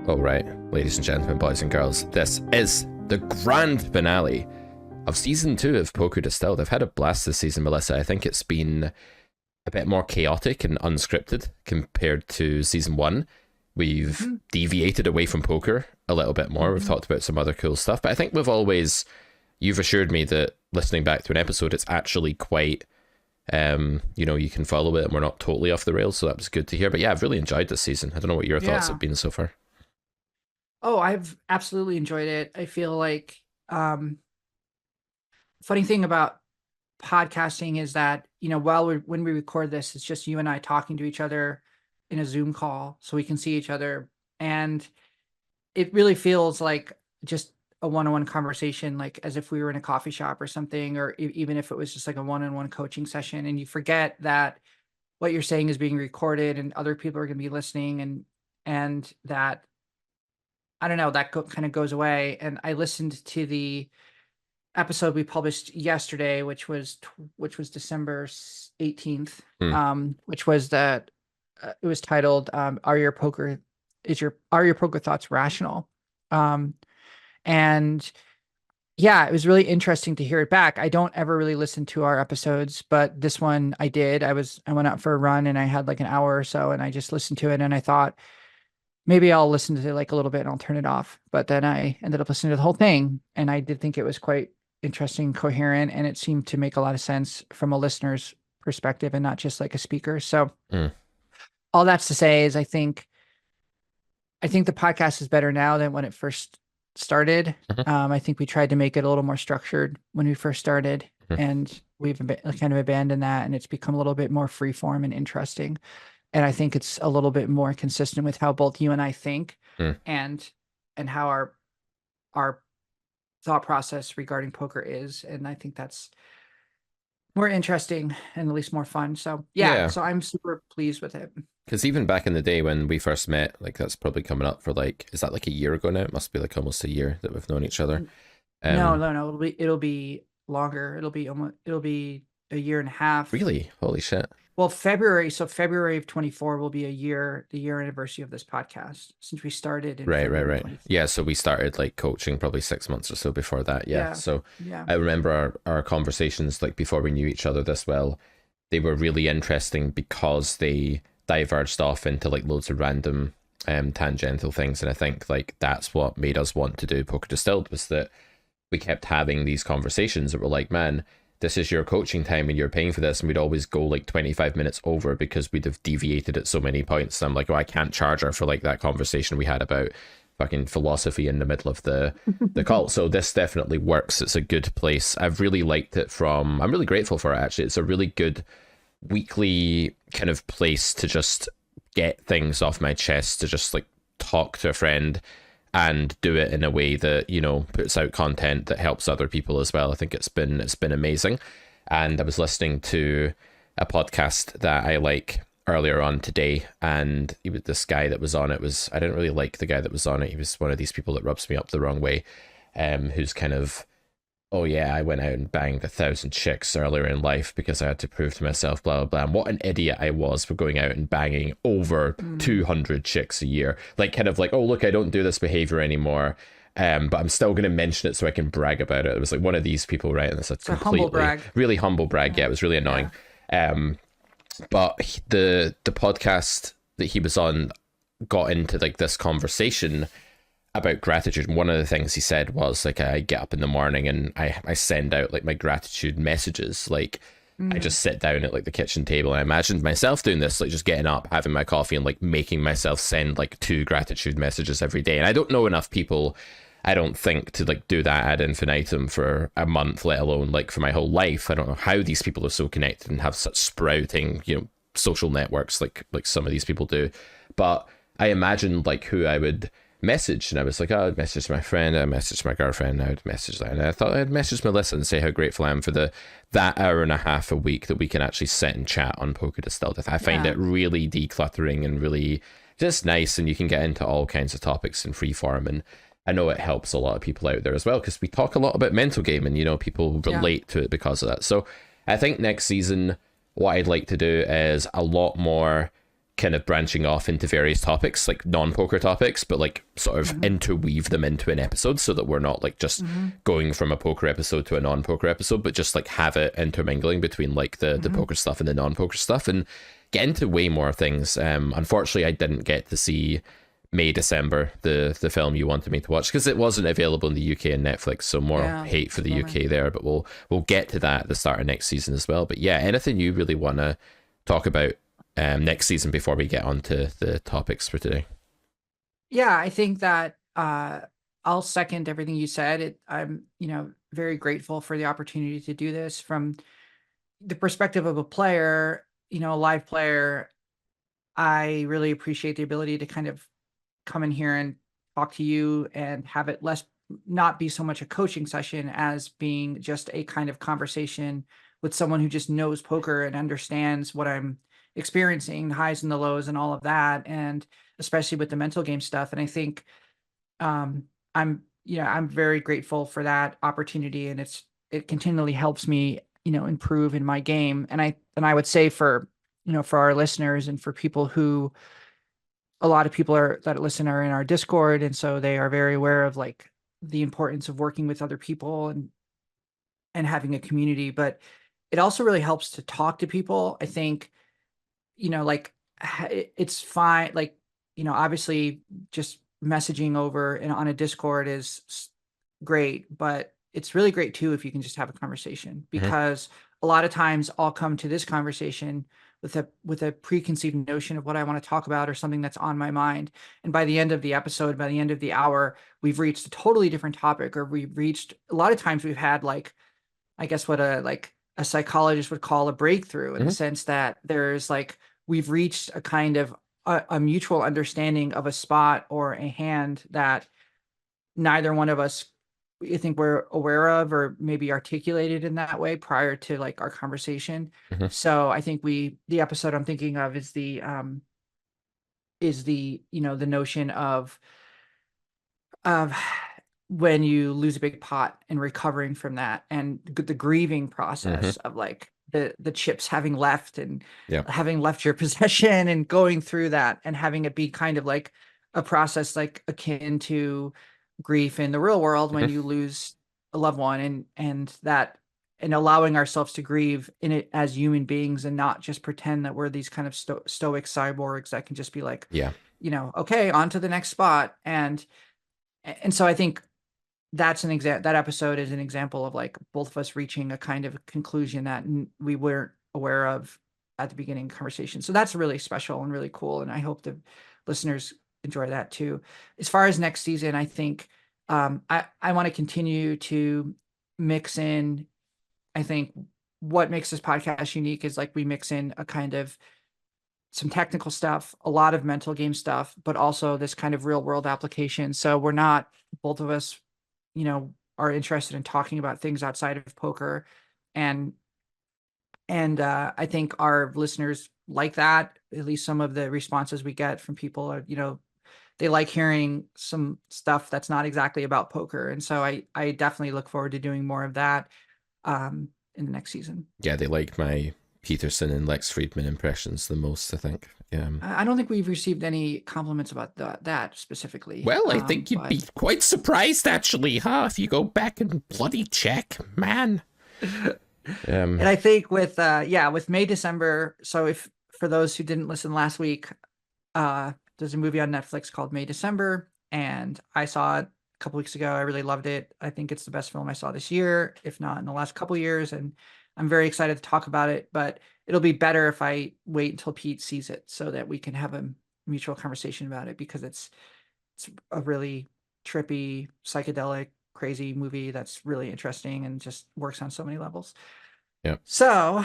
All right, ladies and gentlemen, boys and girls, this is the grand finale of season 2 of Poker Distilled. I've had a blast this season, Melissa. I think it's been a bit more chaotic and unscripted compared to season 1. We've deviated away from poker a little bit more. We've talked about some other cool stuff, but I think you've assured me that listening back to an episode, it's actually quite, you can follow it and we're not totally off the rails, so that was good to hear. But yeah, I've really enjoyed this season. I don't know what your thoughts have been so far. Oh, I've absolutely enjoyed it. I feel like funny thing about podcasting is that, when we record this, it's just you and I talking to each other in a Zoom call so we can see each other. And it really feels like just a one-on-one conversation, like as if we were in a coffee shop or something, or even if it was just like a one-on-one coaching session, and you forget that what you're saying is being recorded and other people are going to be listening, and that, I don't know, that kind of goes away. And I listened to the episode we published yesterday, which was December 18th, which was that it was titled "Are Your Poker Thoughts Rational?" And yeah, it was really interesting to hear it back. I don't ever really listen to our episodes, but this one I did. I went out for a run and I had like an hour or so, and I just listened to it, and I thought, maybe I'll listen to it like a little bit and I'll turn it off. But then I ended up listening to the whole thing, and I did think it was quite interesting, coherent, and it seemed to make a lot of sense from a listener's perspective and not just like a speaker. So all that's to say is I think the podcast is better now than when it first started. I think we tried to make it a little more structured when we first started, and we've kind of abandoned that, and it's become a little bit more free form and interesting. And I think it's a little bit more consistent with how both you and I think, and how our thought process regarding poker is. And I think that's more interesting and at least more fun. So so I'm super pleased with it. Because even back in the day when we first met, like that's probably coming up for like, is that like a year ago now? It must be like almost a year that we've known each other. No. It'll be longer. It'll be a year and a half. Really? Holy shit. Well, February of 24 will be the year anniversary of this podcast since we started in Right. 24. Yeah, so we started like coaching probably 6 months or so before that. Yeah. So I remember our conversations like before we knew each other this well. They were really interesting because they diverged off into like loads of random tangential things, and I think like that's what made us want to do Poker Distilled, was that we kept having these conversations that were like, man, this is your coaching time and you're paying for this, and we'd always go like 25 minutes over because we'd have deviated at so many points. And I'm like, oh, I can't charge her for like that conversation we had about fucking philosophy in the middle of the call. So this definitely works. It's a good place. I've really liked it. I'm really grateful for it, actually. It's a really good weekly kind of place to just get things off my chest, to just like talk to a friend and do it in a way that, puts out content that helps other people as well. I think it's been amazing. And I was listening to a podcast that I like earlier on today, and this guy that was on it I didn't really like the guy that was on it. He was one of these people that rubs me up the wrong way, who's kind of, oh yeah, I went out and banged 1,000 chicks earlier in life because I had to prove to myself, blah, blah, blah. And what an idiot I was for going out and banging over 200 chicks a year. Like, kind of like, oh, look, I don't do this behavior anymore. But I'm still going to mention it so I can brag about it. It was like one of these people, right? And it's a humble brag. Really humble brag. Yeah, it was really annoying. But the podcast that he was on got into like this conversation about gratitude, and one of the things he said was like, I get up in the morning and I send out like my gratitude messages. Like I just sit down at like the kitchen table, and I imagined myself doing this, like just getting up, having my coffee, and like making myself send like 2 gratitude messages every day. And I don't know enough people, I don't think, to like do that ad infinitum for a month, let alone like for my whole life. I don't know how these people are so connected and have such sprouting, social networks like some of these people do. But I imagined like who I would message, and I was like, oh, I'd message my friend, I'd message my girlfriend, I'd message that, and I thought I'd message Melissa and say how grateful I am for that hour and a half a week that we can actually sit and chat on Poker Distilled. I find it really decluttering and really just nice, and you can get into all kinds of topics in free form, and I know it helps a lot of people out there as well, because we talk a lot about mental game, and people relate to it because of that. So I think next season what I'd like to do is a lot more kind of branching off into various topics, like non-poker topics, but like sort of interweave them into an episode so that we're not like just going from a poker episode to a non-poker episode, but just like have it intermingling between like the poker stuff and the non-poker stuff, and get into way more things. Unfortunately, I didn't get to see May December, the film you wanted me to watch, because it wasn't available in the UK and Netflix, so more hate for the UK there, but we'll get to that at the start of next season as well. But yeah, anything you really want to talk about next season before we get on to the topics for today? Yeah, I think that I'll second everything you said. I'm very grateful for the opportunity to do this from the perspective of a player, a live player. I really appreciate the ability to kind of come in here and talk to you and have it not be so much a coaching session as being just a kind of conversation with someone who just knows poker and understands what I'm experiencing, the highs and the lows and all of that, and especially with the mental game stuff. And I think I'm very grateful for that opportunity, and it continually helps me improve in my game. And I would say for our listeners and for people who, a lot of people that listen are in our Discord, and so they are very aware of like the importance of working with other people and having a community. But it also really helps to talk to people. I think like it's fine, like obviously just messaging over and on a Discord is great, but it's really great too if you can just have a conversation, because a lot of times I'll come to this conversation with a preconceived notion of what I want to talk about or something that's on my mind. And by the end of the episode, by the end of the hour, we've reached a totally different topic, or a lot of times we've had like, I guess what a psychologist would call a breakthrough, in the sense that there's like, we've reached a kind of a mutual understanding of a spot or a hand that neither one of us, I think, we're aware of or maybe articulated in that way prior to like our conversation. So I think the episode I'm thinking of is the the notion of when you lose a big pot and recovering from that, and the grieving process of like the chips having left and having left your possession, and going through that and having it be kind of like a process like akin to grief in the real world when you lose a loved one, and allowing ourselves to grieve in it as human beings, and not just pretend that we're these kind of stoic cyborgs that can just be like, okay, on to the next spot. And so I think that's that episode is an example of like both of us reaching a kind of conclusion that we weren't aware of at the beginning conversation. So that's really special and really cool. And I hope the listeners enjoy that too. As far as next season, I think I want to continue to mix in. I think what makes this podcast unique is like we mix in a kind of some technical stuff, a lot of mental game stuff, but also this kind of real world application. So we're not, both of us, are interested in talking about things outside of poker. And I think our listeners like that. At least some of the responses we get from people are, they like hearing some stuff that's not exactly about poker. And so I definitely look forward to doing more of that in the next season. Yeah, they like my Peterson and Lex Friedman impressions the most, I think. I don't think we've received any compliments about that specifically. Well, I think you'd be quite surprised, actually, if you go back and bloody check, man. And I think with May December. So if for those who didn't listen last week, there's a movie on Netflix called May December, and I saw it a couple weeks ago. I really loved it. I think it's the best film I saw this year, if not in the last couple years, and I'm very excited to talk about it. But it'll be better if I wait until Pete sees it so that we can have a mutual conversation about it, because it's a really trippy, psychedelic, crazy movie that's really interesting and just works on so many levels. Yeah. So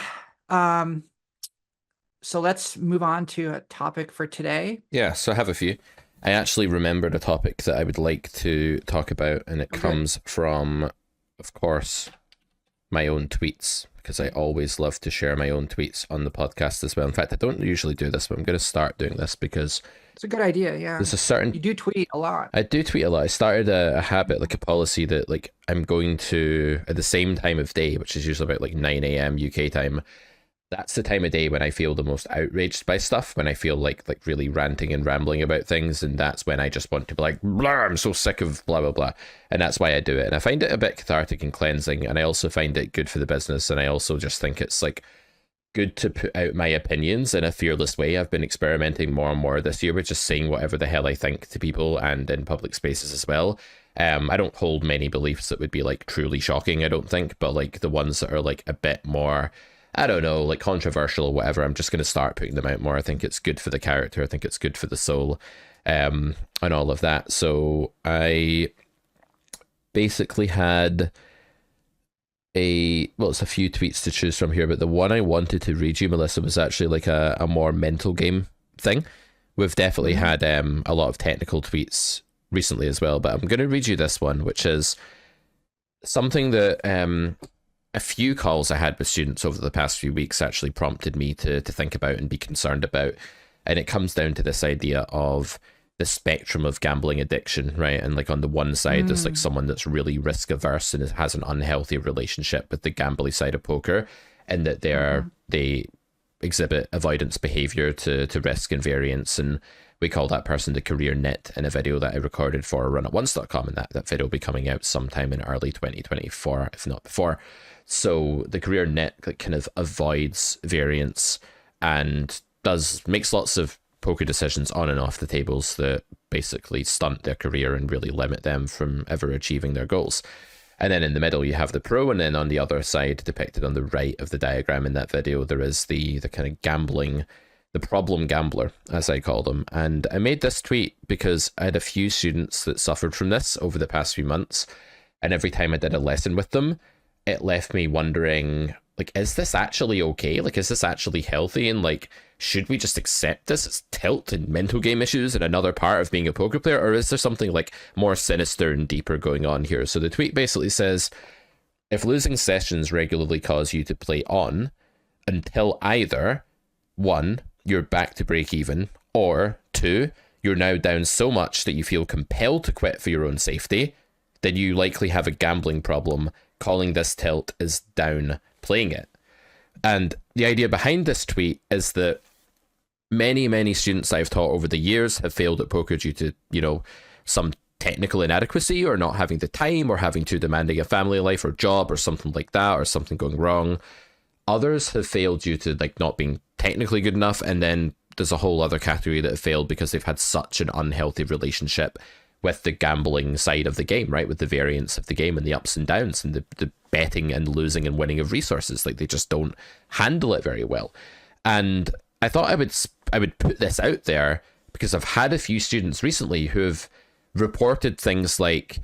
let's move on to a topic for today. Yeah, so I have a few. I actually remembered a topic that I would like to talk about, and it comes from, of course, my own tweets, because I always love to share my own tweets on the podcast as well. In fact, I don't usually do this, but I'm going to start doing this because it's a good idea. Yeah, there's a certain, you do tweet a lot. I do tweet a lot. I started a habit, like a policy, that like I'm going to, at the same time of day, which is usually about like 9 a.m. UK time, that's the time of day when I feel the most outraged by stuff, when I feel like really ranting and rambling about things, and that's when I just want to be like, blah, I'm so sick of blah blah blah. And that's why I do it. And I find it a bit cathartic and cleansing, and I also find it good for the business, and I also just think it's like good to put out my opinions in a fearless way. I've been experimenting more and more this year with just saying whatever the hell I think to people and in public spaces as well. I don't hold many beliefs that would be like truly shocking, I don't think, but like the ones that are like a bit more, I don't know, like controversial or whatever, I'm just going to start putting them out more. I think it's good for the character. I think it's good for the soul, and all of that. So I basically had it's a few tweets to choose from here, but the one I wanted to read you, Melissa, was actually like a more mental game thing. We've definitely had a lot of technical tweets recently as well, but I'm going to read you this one, which is something that a few calls I had with students over the past few weeks actually prompted me to think about and be concerned about. And it comes down to this idea of the spectrum of gambling addiction, right? And like on the one side, there's like someone that's really risk averse and has an unhealthy relationship with the gambling side of poker, and that they exhibit avoidance behavior to risk and variance. And we call that person the career nit in a video that I recorded for runatonce.com, and that video will be coming out sometime in early 2024, if not before. So the career nit kind of avoids variance and makes lots of poker decisions on and off the tables that basically stunt their career and really limit them from ever achieving their goals. And then in the middle you have the pro, and then on the other side, depicted on the right of the diagram in that video, there is the kind of gambling, the problem gambler, as I call them. And I made this tweet because I had a few students that suffered from this over the past few months, and every time I did a lesson with them, it left me wondering, like, is this actually okay? Like, is this actually healthy? And like, should we just accept this as tilt and mental game issues and another part of being a poker player? Or is there something like more sinister and deeper going on here? So the tweet basically says, if losing sessions regularly cause you to play on until either 1, you're back to break even, or 2, you're now down so much that you feel compelled to quit for your own safety, then you likely have a gambling problem. Calling this tilt is down playing it. And the idea behind this tweet is that many students I've taught over the years have failed at poker due to, you know, some technical inadequacy or not having the time or having too demanding a family life or job or something like that, or something going wrong. Others have failed due to like not being technically good enough, and then there's a whole other category that have failed because they've had such an unhealthy relationship with the gambling side of the game, right? With the variance of the game and the ups and downs and the betting and losing and winning of resources. Like, they just don't handle it very well. And I thought I would put this out there because I've had a few students recently who have reported things like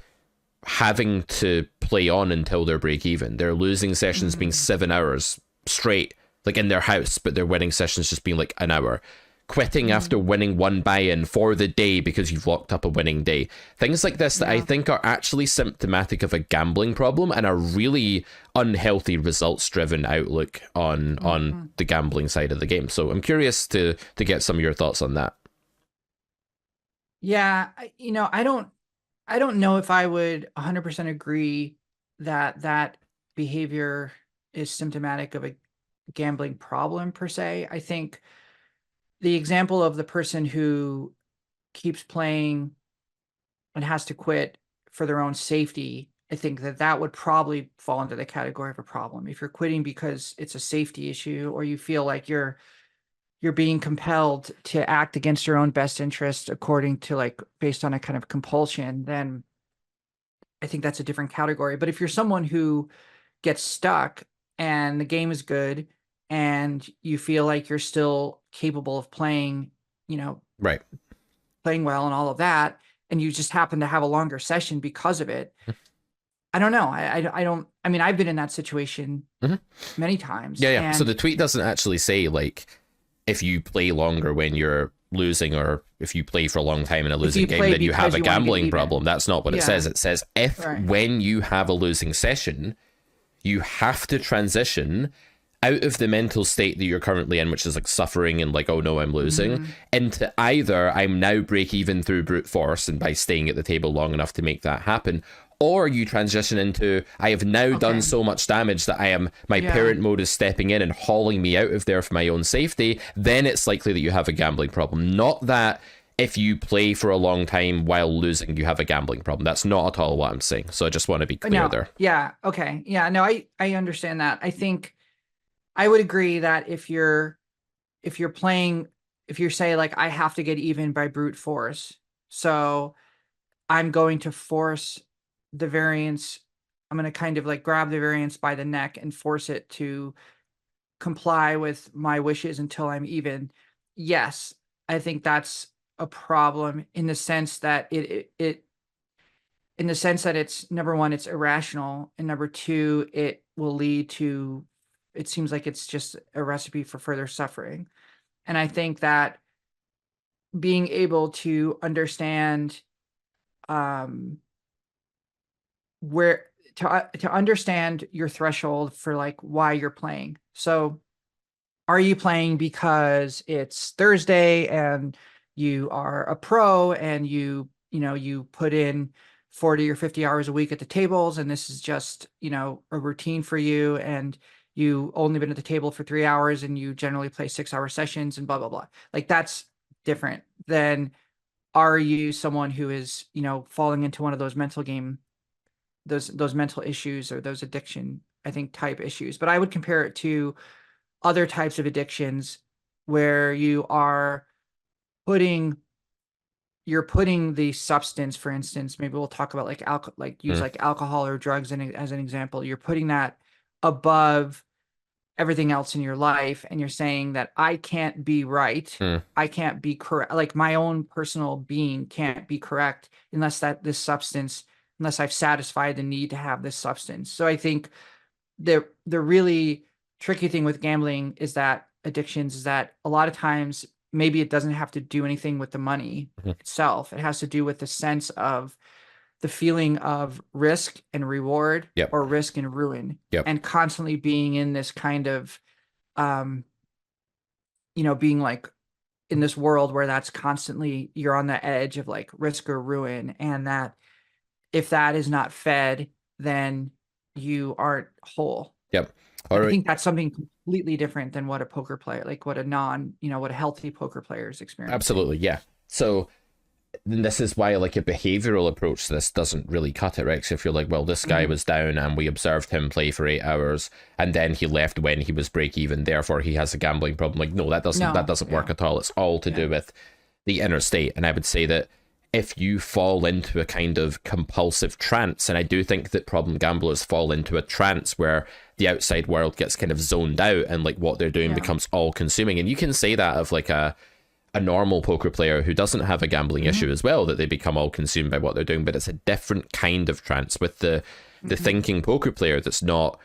having to play on until their break even. Their losing sessions being 7 hours straight, like in their house, but their winning sessions just being like an hour. Quitting after winning one buy-in for the day because you've locked up a winning day. Things like this that I think are actually symptomatic of a gambling problem and a really unhealthy results-driven outlook on the gambling side of the game. So I'm curious to get some of your thoughts on that. Yeah, I don't know if I would 100% agree that behavior is symptomatic of a gambling problem per se. I think the example of the person who keeps playing and has to quit for their own safety, I think that would probably fall into the category of a problem. If you're quitting because it's a safety issue, or you feel like you're being compelled to act against your own best interest according to, like, based on a kind of compulsion, then I think that's a different category. But if you're someone who gets stuck and the game is good and you feel like you're still capable of playing, right, playing well and all of that, and you just happen to have a longer session because of it, I don't know. I mean, I've been in that situation many times. Yeah. So the tweet doesn't actually say, like, if you play longer when you're losing, or if you play for a long time in a losing game, then you have a gambling problem. That's not what it says. It says when you have a losing session, you have to transition out of the mental state that you're currently in, which is like suffering and like, oh no, I'm losing, into either I'm now break even through brute force and by staying at the table long enough to make that happen, Or you transition into, I have now done so much damage that my parent mode is stepping in and hauling me out of there for my own safety. Then it's likely that you have a gambling problem. Not that if you play for a long time while losing, you have a gambling problem. That's not at all what I'm saying. So I just want to be clear there. Yeah. Okay. Yeah. No, I understand that. I think I would agree that if you're playing, if you say like, I have to get even by brute force, so I'm going to force the variance. I'm going to kind of like grab the variance by the neck and force it to comply with my wishes until I'm even. Yes, I think that's a problem in the sense that in the sense that it's, number one, it's irrational, and number two, it will lead to, it seems like it's just a recipe for further suffering. And I think that being able to understand where to understand your threshold for like why you're playing. So are you playing because it's Thursday and you are a pro and you put in 40 or 50 hours a week at the tables, and this is just, a routine for you, and you only been at the table for 3 hours and you generally play 6-hour sessions and blah, blah, blah. Like that's different than, are you someone who is, falling into one of those mental game, those mental issues or those addiction, I think, type issues. But I would compare it to other types of addictions where you're putting the substance, for instance, maybe we'll talk about like like alcohol or drugs as an example. You're putting that above everything else in your life, and you're saying that I can't be right. I can't be correct. Like my own personal being can't be correct unless I've satisfied the need to have this substance. So I think the really tricky thing with gambling is that addictions is that a lot of times maybe it doesn't have to do anything with the money itself. It has to do with the sense of the feeling of risk and reward, or risk and ruin, and constantly being in this kind of, being like in this world where that's constantly, you're on the edge of like risk or ruin. And that if that is not fed, then you aren't whole. I think that's something completely different than what a poker player, like what a healthy poker player is experiencing. Absolutely. Yeah. So this is why like a behavioral approach to this doesn't really cut it, right? So if you're like, well, this guy was down and we observed him play for 8 hours and then he left when he was break even, therefore he has a gambling problem. Like, no, that doesn't work at all. It's all to do with the inner state. And I would say that if you fall into a kind of compulsive trance, and I do think that problem gamblers fall into a trance where the outside world gets kind of zoned out and like what they're doing becomes all consuming. And you can say that of like a normal poker player who doesn't have a gambling issue as well, that they become all consumed by what they're doing, but it's a different kind of trance. With the thinking poker player that's not,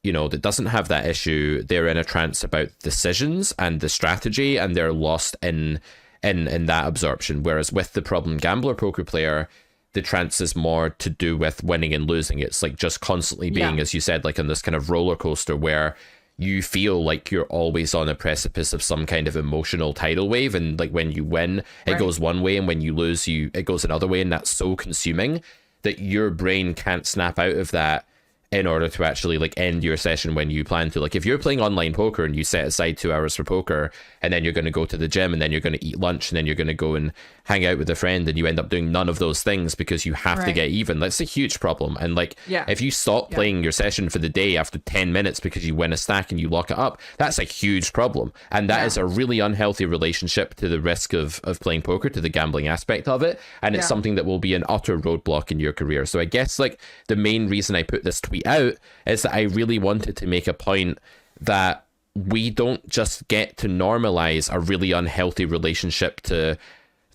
that doesn't have that issue, they're in a trance about decisions and the strategy, and they're lost in that absorption. Whereas with the problem gambler poker player, the trance is more to do with winning and losing. It's like just constantly being, as you said, like on this kind of roller coaster where you feel like you're always on a precipice of some kind of emotional tidal wave, and like when you win it goes one way, and when you lose it goes another way, and that's so consuming that your brain can't snap out of that in order to actually like end your session when you plan to. Like if you're playing online poker and you set aside 2 hours for poker, and then you're going to go to the gym, and then you're going to eat lunch, and then you're going to go and hang out with a friend, and you end up doing none of those things because you have to get even, that's a huge problem. And like if you stop playing your session for the day after 10 minutes because you win a stack and you lock it up, that's a huge problem. And that is a really unhealthy relationship to the risk of playing poker, to the gambling aspect of it. And it's something that will be an utter roadblock in your career. So I guess like the main reason I put this tweet out is that I really wanted to make a point that we don't just get to normalize a really unhealthy relationship to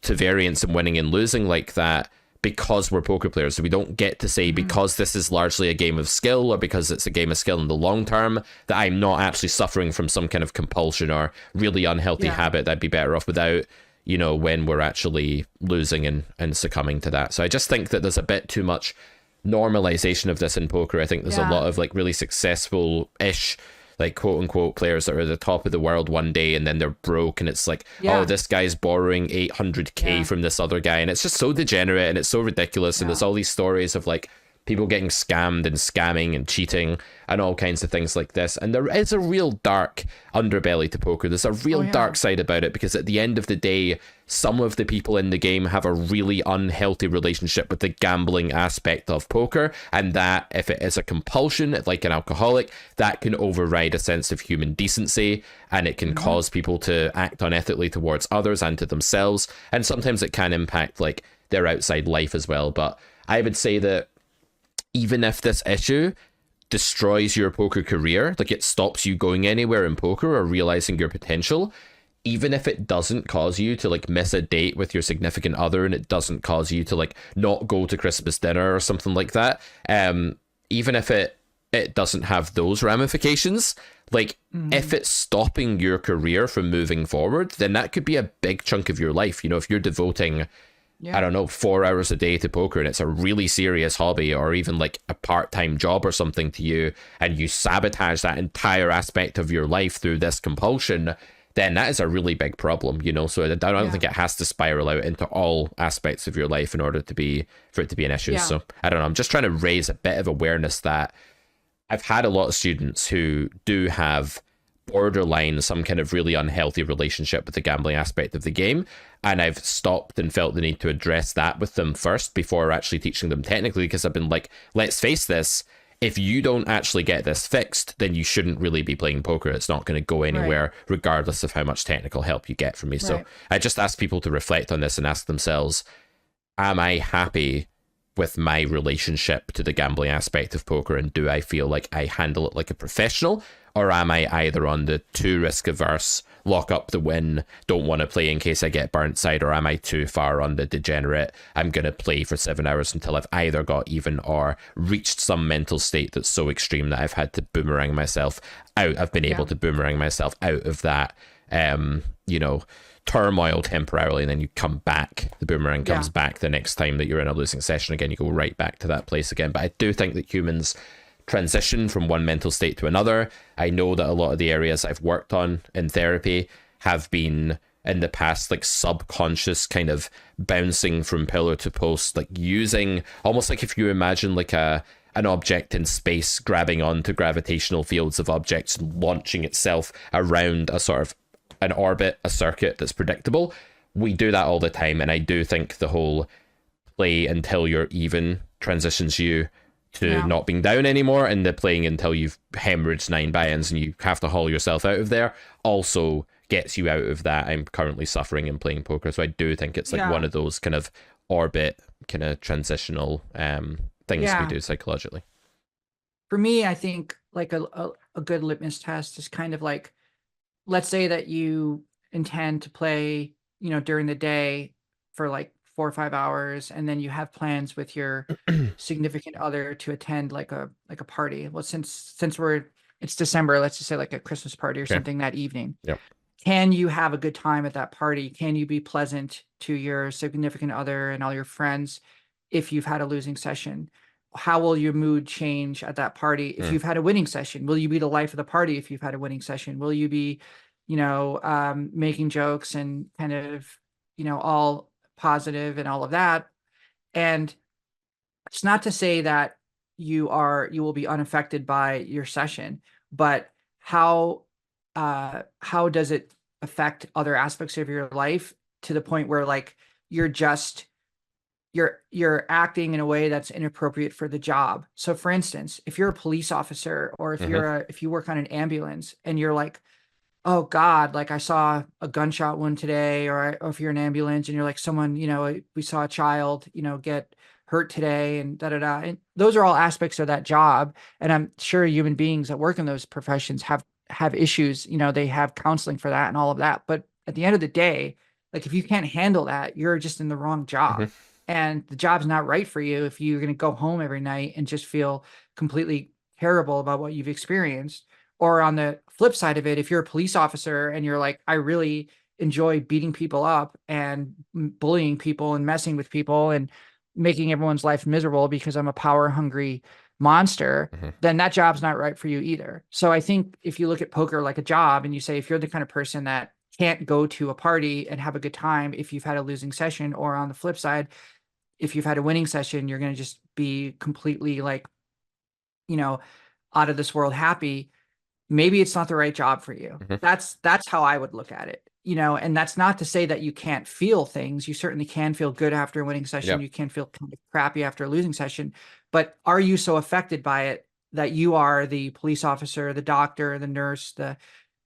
variance and winning and losing like that because we're poker players. So we don't get to say, because this is largely a game of skill, or because it's a game of skill in the long term, that I'm not actually suffering from some kind of compulsion or really unhealthy habit that I'd be better off without, when we're actually losing and succumbing to that. So I just think that there's a bit too much normalization of this in poker. I think there's a lot of like really successful-ish, like quote unquote players that are at the top of the world one day and then they're broke, and it's like, oh, this guy's borrowing 800k from this other guy, and it's just so degenerate and it's so ridiculous. And there's all these stories of like people getting scammed and scamming and cheating and all kinds of things like this. And there is a real dark underbelly to poker. There's a real dark side about it, because at the end of the day, some of the people in the game have a really unhealthy relationship with the gambling aspect of poker, and that, if it is a compulsion, like an alcoholic, that can override a sense of human decency, and it can cause people to act unethically towards others and to themselves, and sometimes it can impact like their outside life as well. But I would say that even if this issue destroys your poker career, like it stops you going anywhere in poker or realizing your potential, even if it doesn't cause you to like miss a date with your significant other, and it doesn't cause you to like not go to Christmas dinner or something like that, even if it doesn't have those ramifications, like if it's stopping your career from moving forward, then that could be a big chunk of your life. You know, if you're devoting, I don't know, 4 hours a day to poker, and it's a really serious hobby, or even like a part-time job or something to you, and you sabotage that entire aspect of your life through this compulsion, then that is a really big problem, you know. So I don't think it has to spiral out into all aspects of your life in order for it to be an issue. So I don't know, I'm just trying to raise a bit of awareness that I've had a lot of students who do have borderline some kind of really unhealthy relationship with the gambling aspect of the game, and I've stopped and felt the need to address that with them first before actually teaching them technically, because I've been like, let's face this, if you don't actually get this fixed, then you shouldn't really be playing poker. It's not going to go anywhere, regardless of how much technical help you get from me. So I just ask people to reflect on this and ask themselves, am I happy with my relationship to the gambling aspect of poker, and do I feel like I handle it like a professional, or am I either on the too risk averse, lock up the win, don't want to play in case I get burnt side, or am I too far on the degenerate, I'm going to play for 7 hours until I've either got even or reached some mental state that's so extreme that I've had to boomerang myself out. I've been able to boomerang myself out of that, you know, turmoil temporarily, and then you come back, the boomerang comes back the next time that you're in a losing session again, you go right back to that place again. But I do think that humans transition from one mental state to another. I know that a lot of the areas I've worked on in therapy have been in the past like subconscious kind of bouncing from pillar to post, like using almost like if you imagine like an object in space grabbing onto gravitational fields of objects and launching itself around a sort of an orbit, a circuit that's predictable. We do that all the time, and I do think the whole play until you're even transitions you to not being down anymore, and the playing until you've hemorrhaged 9 buy-ins and you have to haul yourself out of there also gets you out of that I'm currently suffering in playing poker. So I do think it's like one of those kind of orbit kind of transitional things we do psychologically. For me, I think like a good litmus test is kind of like, let's say that you intend to play, you know, during the day for like 4 or 5 hours, and then you have plans with your significant other to attend like a party. Well, since it's December, let's just say like a Christmas party or something that evening. Can you have a good time at that party? Can you be pleasant to your significant other and all your friends if you've had a losing session? How will your mood change at that party if you've had a winning session? Will you be the life of the party if you've had a winning session? Will you be, you know, making jokes and kind of, you know, all positive and all of that? And it's not to say that you will be unaffected by your session, but how does it affect other aspects of your life to the point where like you're acting in a way that's inappropriate for the job? So for instance, if you're a police officer, or if you work on an ambulance and you're like, oh God, like I saw a gunshot wound today, or if you're an ambulance and you're like, someone, you know, we saw a child, you know, get hurt today, and and those are all aspects of that job. And I'm sure human beings that work in those professions have issues, you know, they have counseling for that and all of that. But at the end of the day, like if you can't handle that, you're just in the wrong job. And the job's not right for you if you're going to go home every night and just feel completely terrible about what you've experienced. Or on the flip side of it, if you're a police officer and you're like, I really enjoy beating people up and bullying people and messing with people and making everyone's life miserable because I'm a power hungry monster, then that job's not right for you either. So I think if you look at poker like a job, and you say, if you're the kind of person that can't go to a party and have a good time if you've had a losing session, or on the flip side, if you've had a winning session, you're going to just be completely like, you know, out of this world happy. Maybe it's not the right job for you. Mm-hmm. That's how I would look at it, and that's not to say that you can't feel things. You certainly can feel good after a winning session. Yep. You can feel kind of crappy after a losing session, but are you so affected by it that you are the police officer, the doctor, the nurse, the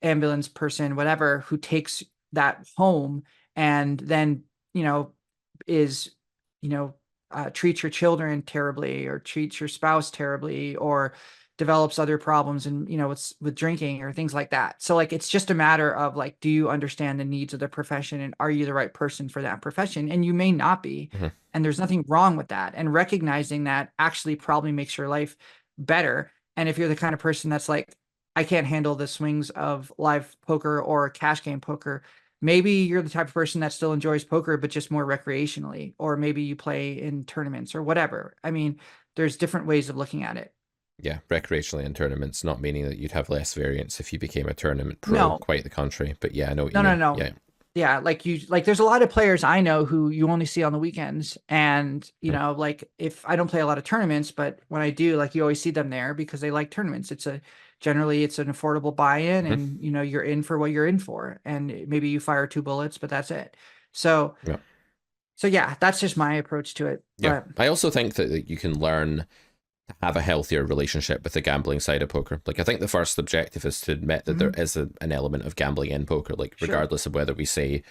ambulance person, whatever, who takes that home and then, is, treats your children terribly or treats your spouse terribly or develops other problems and with drinking or things like that. So like it's just a matter of like, do you understand the needs of the profession and are you the right person for that profession? And you may not be. Mm-hmm. And there's nothing wrong with that. And recognizing that actually probably makes your life better. And if you're the kind of person that's like, I can't handle the swings of live poker or cash game poker, maybe you're the type of person that still enjoys poker, but just more recreationally, or maybe you play in tournaments or whatever. I mean, there's different ways of looking at it. Yeah, recreationally in tournaments, not meaning that you'd have less variance if you became a tournament pro. No. Quite the contrary. But yeah, I know what you mean. No. Yeah, like there's a lot of players I know who you only see on the weekends. And, like if I don't play a lot of tournaments, but when I do, like you always see them there because they like tournaments. Generally it's an affordable buy-in and, you're in for what you're in for. And maybe you fire 2 bullets, but that's it. So, yeah, that's just my approach to it. Yeah. But I also think that you can learn to have a healthier relationship with the gambling side of poker. Like I think the first objective is to admit that there is an element of gambling in poker, like regardless of whether we say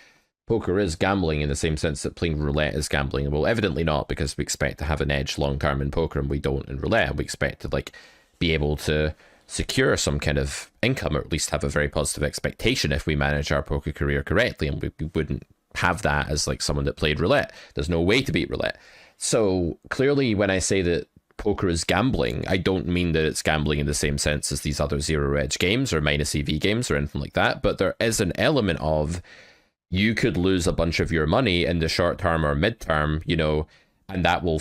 poker is gambling in the same sense that playing roulette is gambling. Well, evidently not, because we expect to have an edge long term in poker and we don't in roulette. And we expect to like be able to secure some kind of income, or at least have a very positive expectation if we manage our poker career correctly, and we wouldn't have that as like someone that played roulette. There's no way to beat roulette. So clearly when I say that poker is gambling, I don't mean that it's gambling in the same sense as these other zero edge games or minus EV games or anything like that, but there is an element of you could lose a bunch of your money in the short term or mid-term, and that will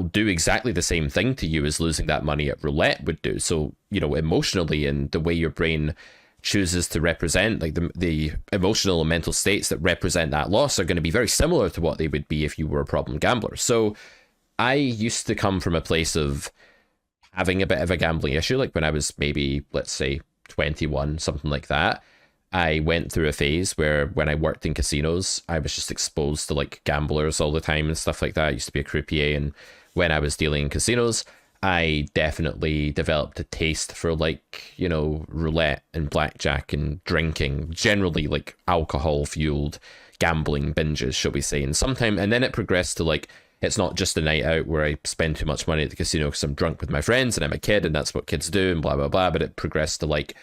do exactly the same thing to you as losing that money at roulette would do. So, emotionally, and the way your brain chooses to represent, like the emotional and mental states that represent that loss are going to be very similar to what they would be if you were a problem gambler. So I used to come from a place of having a bit of a gambling issue. Like when I was maybe, let's say 21, something like that, I went through a phase where when I worked in casinos, I was just exposed to like gamblers all the time and stuff like that. I used to be a croupier, and when I was dealing in casinos, I definitely developed a taste for like, roulette and blackjack and drinking, generally like alcohol fueled gambling binges, shall we say. And then it progressed to like, it's not just a night out where I spend too much money at the casino because I'm drunk with my friends and I'm a kid and that's what kids do and blah, blah, blah. But it progressed to like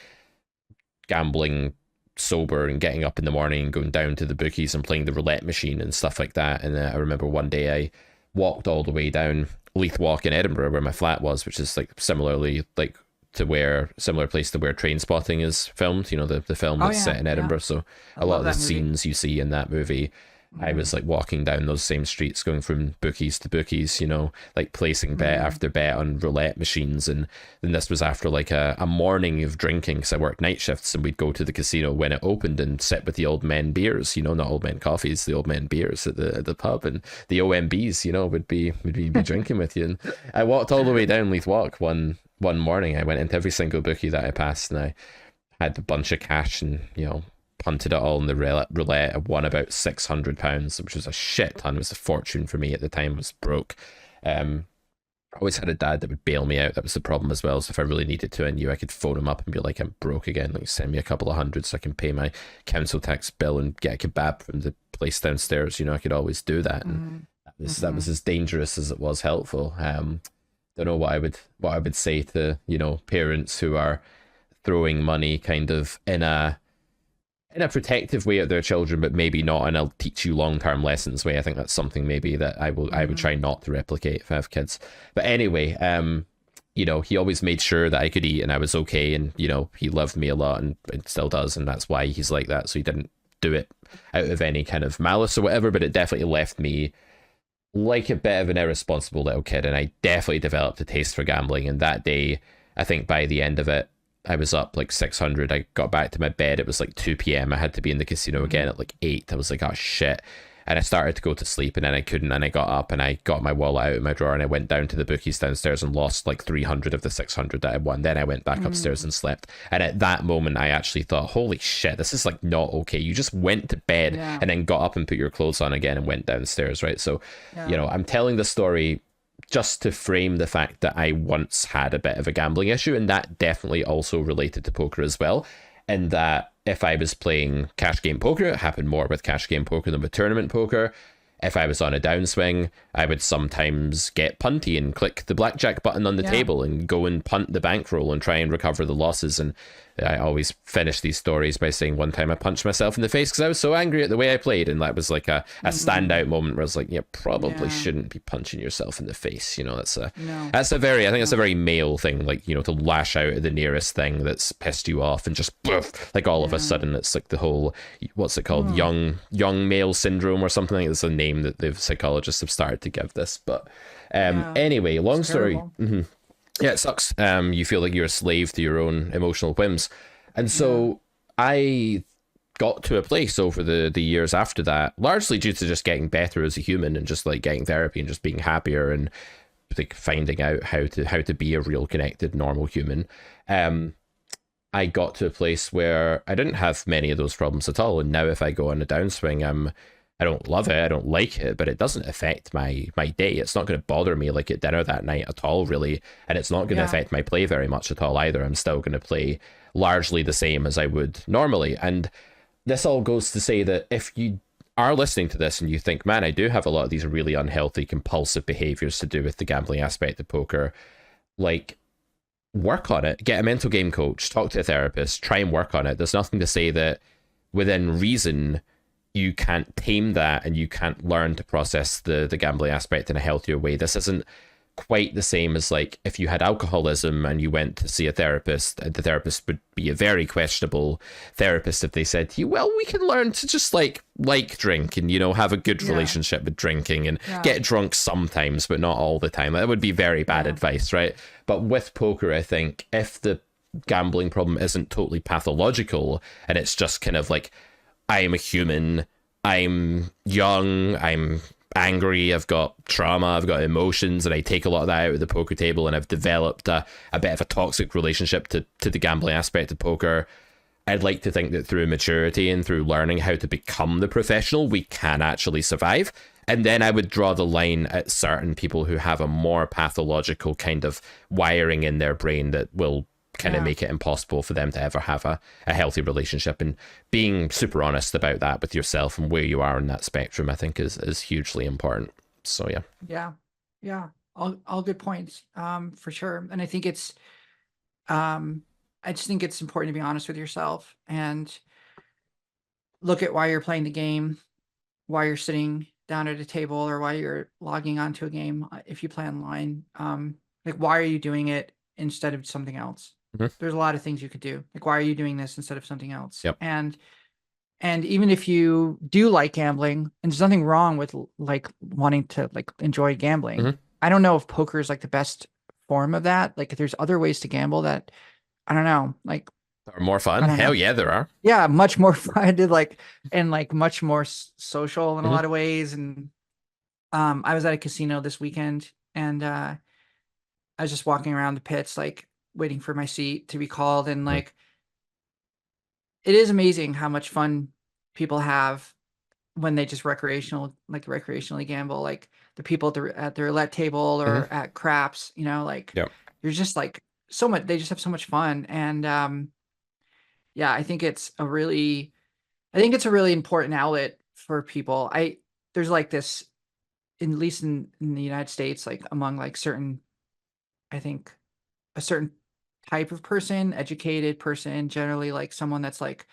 gambling sober and getting up in the morning and going down to the bookies and playing the roulette machine and stuff like that. And I remember one day I walked all the way down Leith Walk in Edinburgh where my flat was, which is like similar place to where Trainspotting is filmed, the film that's set in Edinburgh. So a lot of the scenes you see in that movie, I was like walking down those same streets, going from bookies to bookies, like placing bet after bet on roulette machines. And then this was after like a morning of drinking, because I worked night shifts, and we'd go to the casino when it opened and sit with the old men beers, not old men coffees, the old men beers at the pub, and the OMBs, would be drinking with you. And I walked all the way down Leith Walk one morning. I went into every single bookie that I passed, and I had a bunch of cash and, punted it all in the roulette. I won about £600, which was a shit ton. It was a fortune for me at the time. I was broke. I always had a dad that would bail me out. That was the problem as well. So if I really needed to, I knew I could phone him up and be like, I'm broke again. Like, send me a couple of hundred so I can pay my council tax bill and get a kebab from the place downstairs. I could always do that. And that was as dangerous as it was helpful. Don't know what I would say to, parents who are throwing money kind of in a protective way at their children, but maybe not in a teach you long-term lessons way. I think that's something maybe that I would try not to replicate if I have kids. But anyway, he always made sure that I could eat and I was okay, and he loved me a lot and still does, and that's why he's like that. So he didn't do it out of any kind of malice or whatever, but it definitely left me like a bit of an irresponsible little kid, and I definitely developed a taste for gambling. And that day, I think by the end of it, I was up like 600. I got back to my bed. It was like 2 p.m. I had to be in the casino again at like 8. I was like, oh shit. and I started to go to sleep, and then I couldn't, and I got up and I got my wallet out of my drawer and I went down to the bookies downstairs and lost like 300 of the 600 that I won. Then I went back upstairs and slept. And at that moment, I actually thought, holy shit, this is like not okay. You just went to bed and then got up and put your clothes on again and went downstairs, right? So, you know, I'm telling the story just to frame the fact that I once had a bit of a gambling issue, and that definitely also related to poker as well. And that if I was playing cash game poker, it happened more with cash game poker than with tournament poker. If I was on a downswing, I would sometimes get punty and click the blackjack button on the table and go and punt the bankroll and try and recover the losses. And I always finish these stories by saying one time I punched myself in the face because I was so angry at the way I played. And that was like a standout moment where I was like, probably shouldn't be punching yourself in the face. You know, that's a very, I think it's a very male thing, like, you know, to lash out at the nearest thing that's pissed you off and just poof, like all of a sudden it's like the whole, what's it called? Young male syndrome or something. I think it's a name that the psychologists have started to give this. But anyway, long story. Yeah, it sucks. You feel like you're a slave to your own emotional whims. And so I got to a place over the years after that, largely due to just getting better as a human and just like getting therapy and just being happier and like finding out how to be a real connected, normal human. I got to a place where I didn't have many of those problems at all. And now if I go on a downswing, I don't love it, I don't like it, but it doesn't affect my day. It's not going to bother me like at dinner that night at all, really. And it's not going to affect my play very much at all either. I'm still going to play largely the same as I would normally. And this all goes to say that if you are listening to this and you think, man, I do have a lot of these really unhealthy, compulsive behaviors to do with the gambling aspect of poker, like, work on it. Get a mental game coach, talk to a therapist, try and work on it. There's nothing to say that within reason you can't tame that and you can't learn to process the gambling aspect in a healthier way. This isn't quite the same as like if you had alcoholism and you went to see a therapist, and the therapist would be a very questionable therapist if they said to you, well, we can learn to just like drink and, you know, have a good relationship with drinking and get drunk sometimes, but not all the time. That would be very bad advice, right? But with poker, I think if the gambling problem isn't totally pathological and it's just kind of like, I am a human, I'm young, I'm angry, I've got trauma, I've got emotions, and I take a lot of that out of the poker table, and I've developed a bit of a toxic relationship to the gambling aspect of poker. I'd like to think that through maturity and through learning how to become the professional, we can actually survive. And then I would draw the line at certain people who have a more pathological kind of wiring in their brain that will kind of make it impossible for them to ever have a healthy relationship. And being super honest about that with yourself and where you are in that spectrum, I think is hugely important. So yeah, all good points, for sure. And I think it's I just think it's important to be honest with yourself and look at why you're playing the game, why you're sitting down at a table, or why you're logging onto a game if you play online. Like, why are you doing it instead of something else? There's a lot of things you could do. Like, why are you doing this instead of something else? And even if you do like gambling, and there's nothing wrong with like wanting to like enjoy gambling. I don't know if poker is like the best form of that. Like, if there's other ways to gamble that, I don't know, like, are more fun. Hell yeah, there are. Yeah, much more fun to like, and like much more social in a lot of ways. And I was at a casino this weekend, and I was just walking around the pits, like waiting for my seat to be called. And like, it is amazing how much fun people have when they just recreationally gamble. Like the people at the roulette table or at craps, you know, like you're just like so much, they just have so much fun. And I think it's a really important outlet for people. There's like this, at least in the United States, like among like certain, I think a certain type of person, educated person, generally like someone that's like,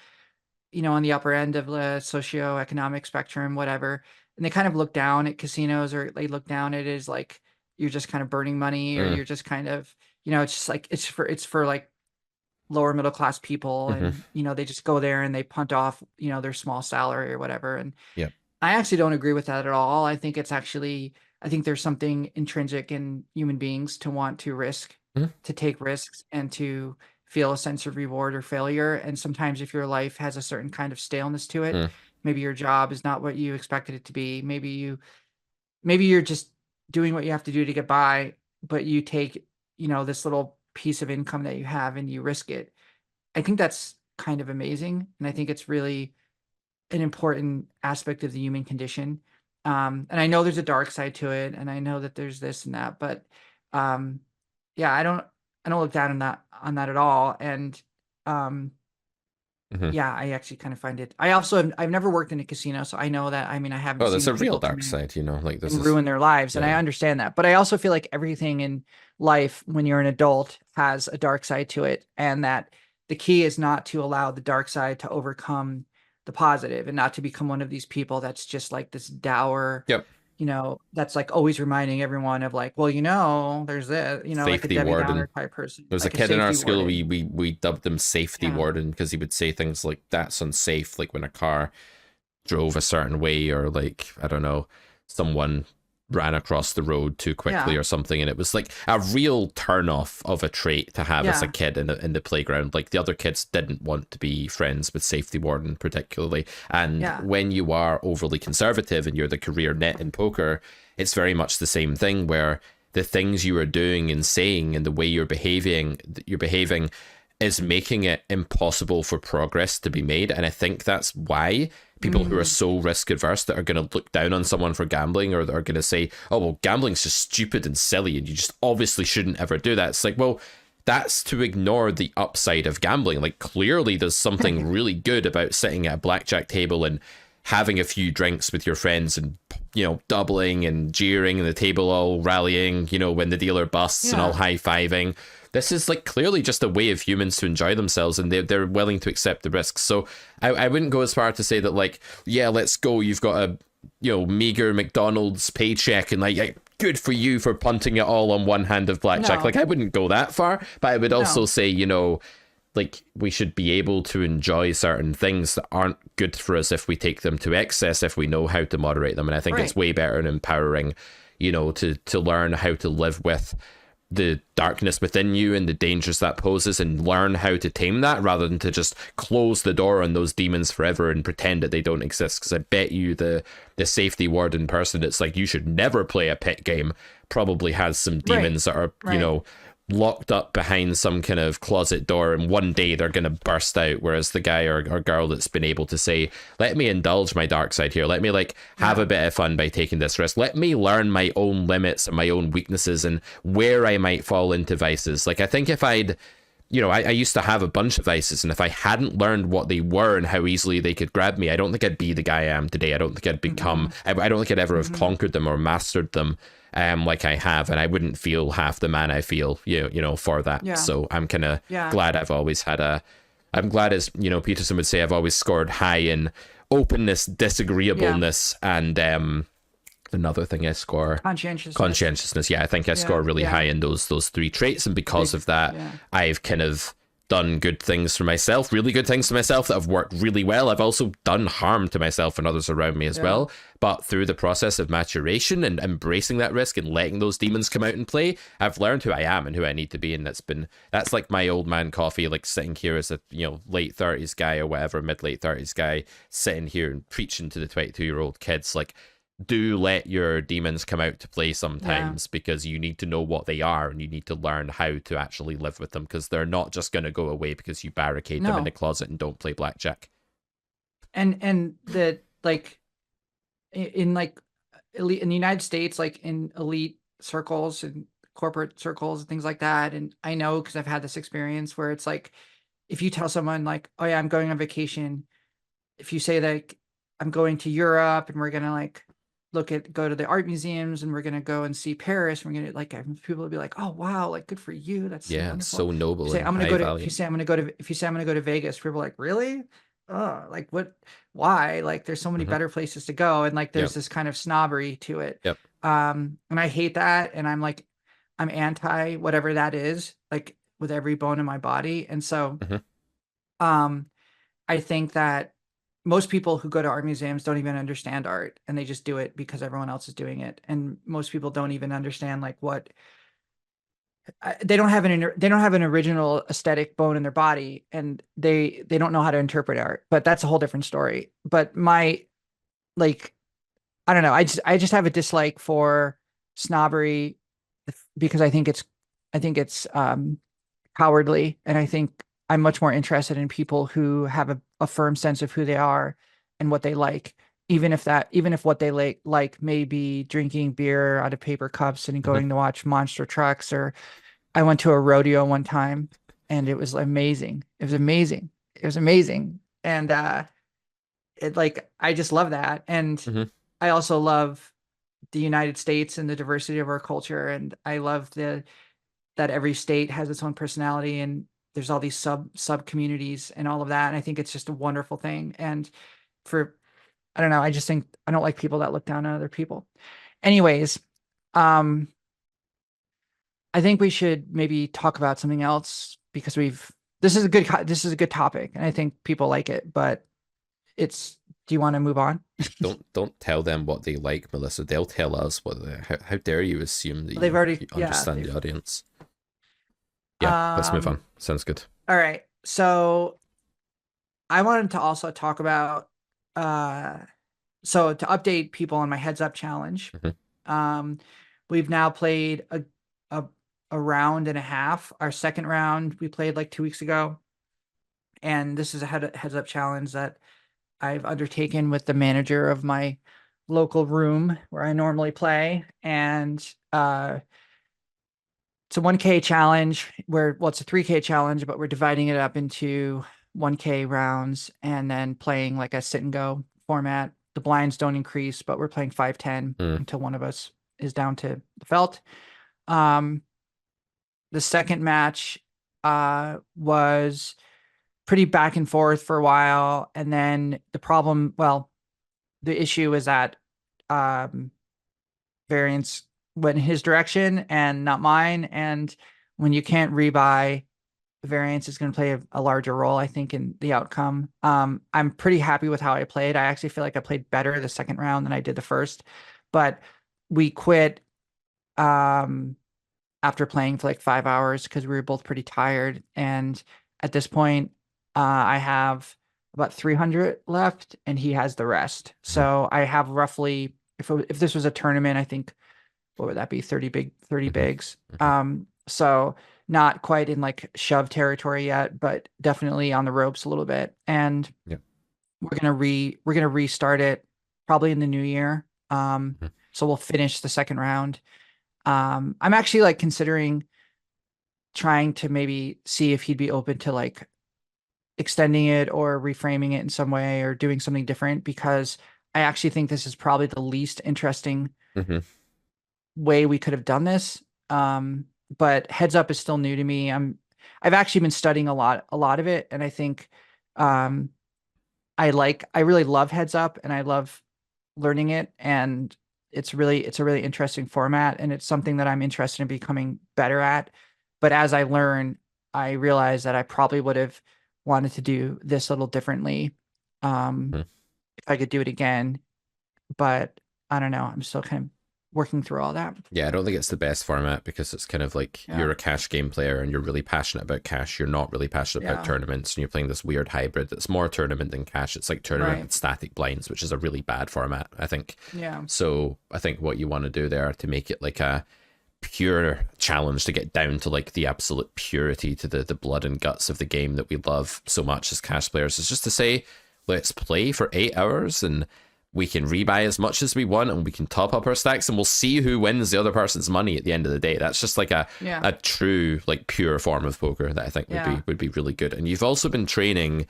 you know, on the upper end of the socioeconomic spectrum, whatever. And they kind of look down at casinos, or they look down at it as like, you're just kind of burning money, or you're just kind of, you know, it's just like, it's for like lower middle class people. And, you know, they just go there and they punt off, you know, their small salary or whatever. And I actually don't agree with that at all. I think there's something intrinsic in human beings to want to risk, to take risks, and to feel a sense of reward or failure. And sometimes if your life has a certain kind of staleness to it, Maybe your job is not what you expected it to be. Maybe you're just doing what you have to do to get by, but you take, this little piece of income that you have and you risk it. I think that's kind of amazing. And I think it's really an important aspect of the human condition. And I know there's a dark side to it, and I know that there's this and that, but yeah, I don't look down on that at all. And yeah, I actually kind of find it. I've never worked in a casino, so I know that. I mean, I haven't Oh, seen that's the a real people come dark in side, like this and is, ruin their lives, and I understand that. But I also feel like everything in life, when you're an adult, has a dark side to it, and that the key is not to allow the dark side to overcome the positive, and not to become one of these people that's just like this dour, yep, that's like always reminding everyone of like, well, there's this, like a safety Debbie Downer warden. type person, There was a like a kid in our safety school, warden. we dubbed him Safety Yeah. Warden because he would say things like, that's unsafe, like when a car drove a certain way, or like, I don't know, someone ran across the road too quickly Yeah. or something. And it was like a real turn off of a trait to have as a Yeah. kid in the playground. Like the other kids didn't want to be friends with Safety Warden particularly. And Yeah. when you are overly conservative and you're the career net in poker, it's very much the same thing, where the things you are doing and saying and the way you're behaving is making it impossible for progress to be made. And I think that's why people who are so risk adverse, that are going to look down on someone for gambling, or are going to say, oh, well, gambling's just stupid and silly and you just obviously shouldn't ever do that. It's like, well, that's to ignore the upside of gambling. Like, clearly there's something really good about sitting at a blackjack table and having a few drinks with your friends and, doubling and jeering and the table all rallying, when the dealer busts and all high-fiving. This is like clearly just a way of humans to enjoy themselves, and they're willing to accept the risks. So I wouldn't go as far to say that, like, yeah, let's go, you've got a meager McDonald's paycheck, and like, good for you for punting it all on one hand of blackjack. No. Like, I wouldn't go that far, but I would also say, like, we should be able to enjoy certain things that aren't good for us if we take them to excess, if we know how to moderate them. And I think it's way better and empowering, to learn how to live with the darkness within you and the dangers that poses, and learn how to tame that, rather than to just close the door on those demons forever and pretend that they don't exist. Because I bet you the safety warden person that's like, you should never play a pit game, probably has some demons that are locked up behind some kind of closet door, and one day they're going to burst out. Whereas the guy or girl that's been able to say, let me indulge my dark side here, let me like have a bit of fun by taking this risk, let me learn my own limits and my own weaknesses and where I might fall into vices. Like, I think if I'd I used to have a bunch of vices, and if I hadn't learned what they were and how easily they could grab me, I don't think I'd be the guy I am today. I don't think I'd become, I don't think I'd ever have conquered them or mastered them like I have, and I wouldn't feel half the man I feel, for that. Yeah. So I'm kind of glad I've always had I'm glad, as, Peterson would say, I've always scored high in openness, disagreeableness, and another thing I score, conscientiousness. Yeah, I think I score really high in those three traits, and because of that, I've kind of done good things for myself, really good things to myself that have worked really well. I've also done harm to myself and others around me as well, but through the process of maturation and embracing that risk and letting those demons come out and play, I've learned who I am and who I need to be. And that's like my old man coffee, like sitting here as a late 30s guy or whatever, mid-late 30s guy, sitting here and preaching to the 22-year-old kids, like, do let your demons come out to play sometimes, because you need to know what they are, and you need to learn how to actually live with them, because they're not just going to go away because you barricade them in the closet and don't play blackjack. And that, like, in like elite in the United States, like in elite circles and corporate circles and things like that, and I know because I've had this experience where it's like, if you tell someone like, oh yeah, I'm going on vacation, if you say that I'm going to Europe and we're gonna like go to the art museums and we're going to go and see Paris, and we're going to like, people will be like, oh wow, like, good for you, that's so wonderful. So noble. You say, I'm going to go to, if you say I'm going to go to Vegas, people are like, really? Oh, like, what, why? Like, there's so many better places to go, and like there's this kind of snobbery to it. And I hate that, and I'm like, I'm anti whatever that is, like, with every bone in my body. And so I think that most people who go to art museums don't even understand art, and they just do it because everyone else is doing it. And most people don't even understand like what they don't have an original aesthetic bone in their body, and they don't know how to interpret art. But that's a whole different story. But my like I don't know. I just have a dislike for snobbery because I think it's cowardly, and I think I'm much more interested in people who have a firm sense of who they are and what they like, even if what they like may be drinking beer out of paper cups and Mhm. going to watch monster trucks. Or I went to a rodeo one time and it was amazing. It was amazing. It was amazing. And it like I just love that. And Mhm. I also love the United States and the diversity of our culture. And I love the that every state has its own personality, and there's all these sub communities and all of that. And I think it's just a wonderful thing. And for I don't know, I just think I don't like people that look down on other people. Anyways, um, I think we should maybe talk about something else because this is a good topic and I think people like it, but it's do you want to move on? Don't tell them what they like, Melissa. They'll tell us what they. How dare you assume that They've already you yeah, understand they've the audience? Yeah, let's move um on. Sounds good. all right. So I wanted to also talk about uh so to update people on my heads up challenge. Mhm. Um we've now played a a round and a half. Our second round we played like 2 weeks ago, and this is a heads up challenge that I've undertaken with the manager of my local room where I normally play. And it's a 1K challenge where, well, it's a 3K challenge, but we're dividing it up into 1K rounds and then playing like a sit and go format. The blinds don't increase, but we're playing 5-10 Mm. until one of us is down to the felt. Um, the second match was pretty back and forth for a while. And then the issue is that um, variance went in his direction and not mine. And when you can't rebuy, variance is going to play a larger role, I think, in the outcome. I'm pretty happy with how I played. I actually feel like I played better the second round than I did the first, but we quit um, after playing for like 5 hours because we were both pretty tired. And at this point, I have about 300 left and he has the rest. Mhm. So I have roughly, if this was a tournament, I think, what would that be? 30 Mhm. bigs. Mhm. So not quite in like shove territory yet, but definitely on the ropes a little bit. And Yeah. we're gonna restart it probably in the new year. Mhm. So we'll finish the second round. I'm actually like considering trying to maybe see if he'd be open to like extending it or reframing it in some way or doing something different, because I actually think this is probably the least interesting Mhm. way we could have done this. But heads up is still new to me. I've actually been studying a lot of it, and I think um I really love heads up and I love learning it, and it's a really interesting format, and it's something that I'm interested in becoming better at. But as I learn, I realize that I probably would have wanted to do this a little differently Mhm. if I could do it again. But I don't know. I'm still kind of working through all that. Yeah, I don't think it's the best format because it's kind of like Yeah. you're a cash game player and you're really passionate about cash. You're not really passionate about Yeah. tournaments, and you're playing this weird hybrid that's more tournament than cash. It's like tournament Right. with static blinds, which is a really bad format, I think. Yeah. So I think what you want to do there to make it like a pure challenge to get down to like the absolute purity to the blood and guts of the game that we love so much as cash players is just to say, let's play for 8 hours and we can rebuy as much as we want and we can top up our stacks and we'll see who wins the other person's money at the end of the day. That's just like Yeah. a true like pure form of poker that I think Yeah. would be really good. And you've also been training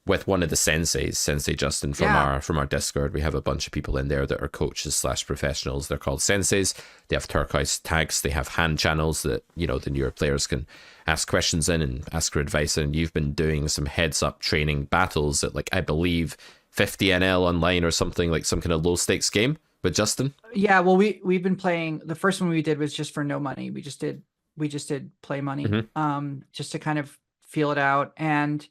with one of the senseis, Sensei Justin Yeah. from our Discord. We have a bunch of people in there that are coaches slash professionals. They're called senseis. They have turquoise tags. They have hand channels that the newer players can ask questions in and ask for advice. And you've been doing some heads up training battles at like I believe 50 NL online or something, like some kind of low stakes game with Justin. Yeah. Well, we've been playing. The first one we did was just for no money. We just did play money, Mm-hmm. just to kind of feel it out. And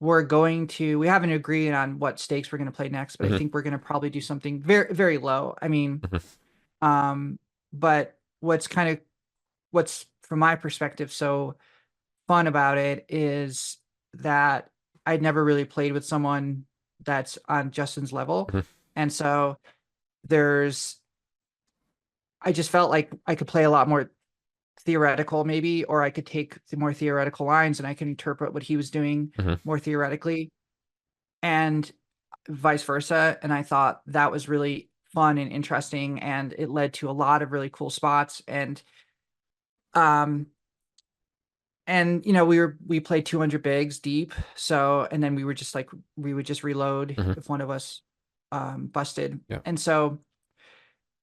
we haven't agreed on what stakes we're going to play next, but I Mm-hmm. think we're going to probably do something very, very low. I mean, Mm-hmm. but what's from my perspective, so fun about it is that I'd never really played with someone that's on Justin's level. Mhm. And so there's, I just felt like I could play a lot more theoretical maybe, or I could take the more theoretical lines and I can interpret what he was doing Mhm. more theoretically and vice versa. And I thought that was really fun and interesting. And it led to a lot of really cool spots. Um, and we played 200 bigs deep. So, and then we were just like, we would just reload Mhm. if one of us busted. Yeah. And so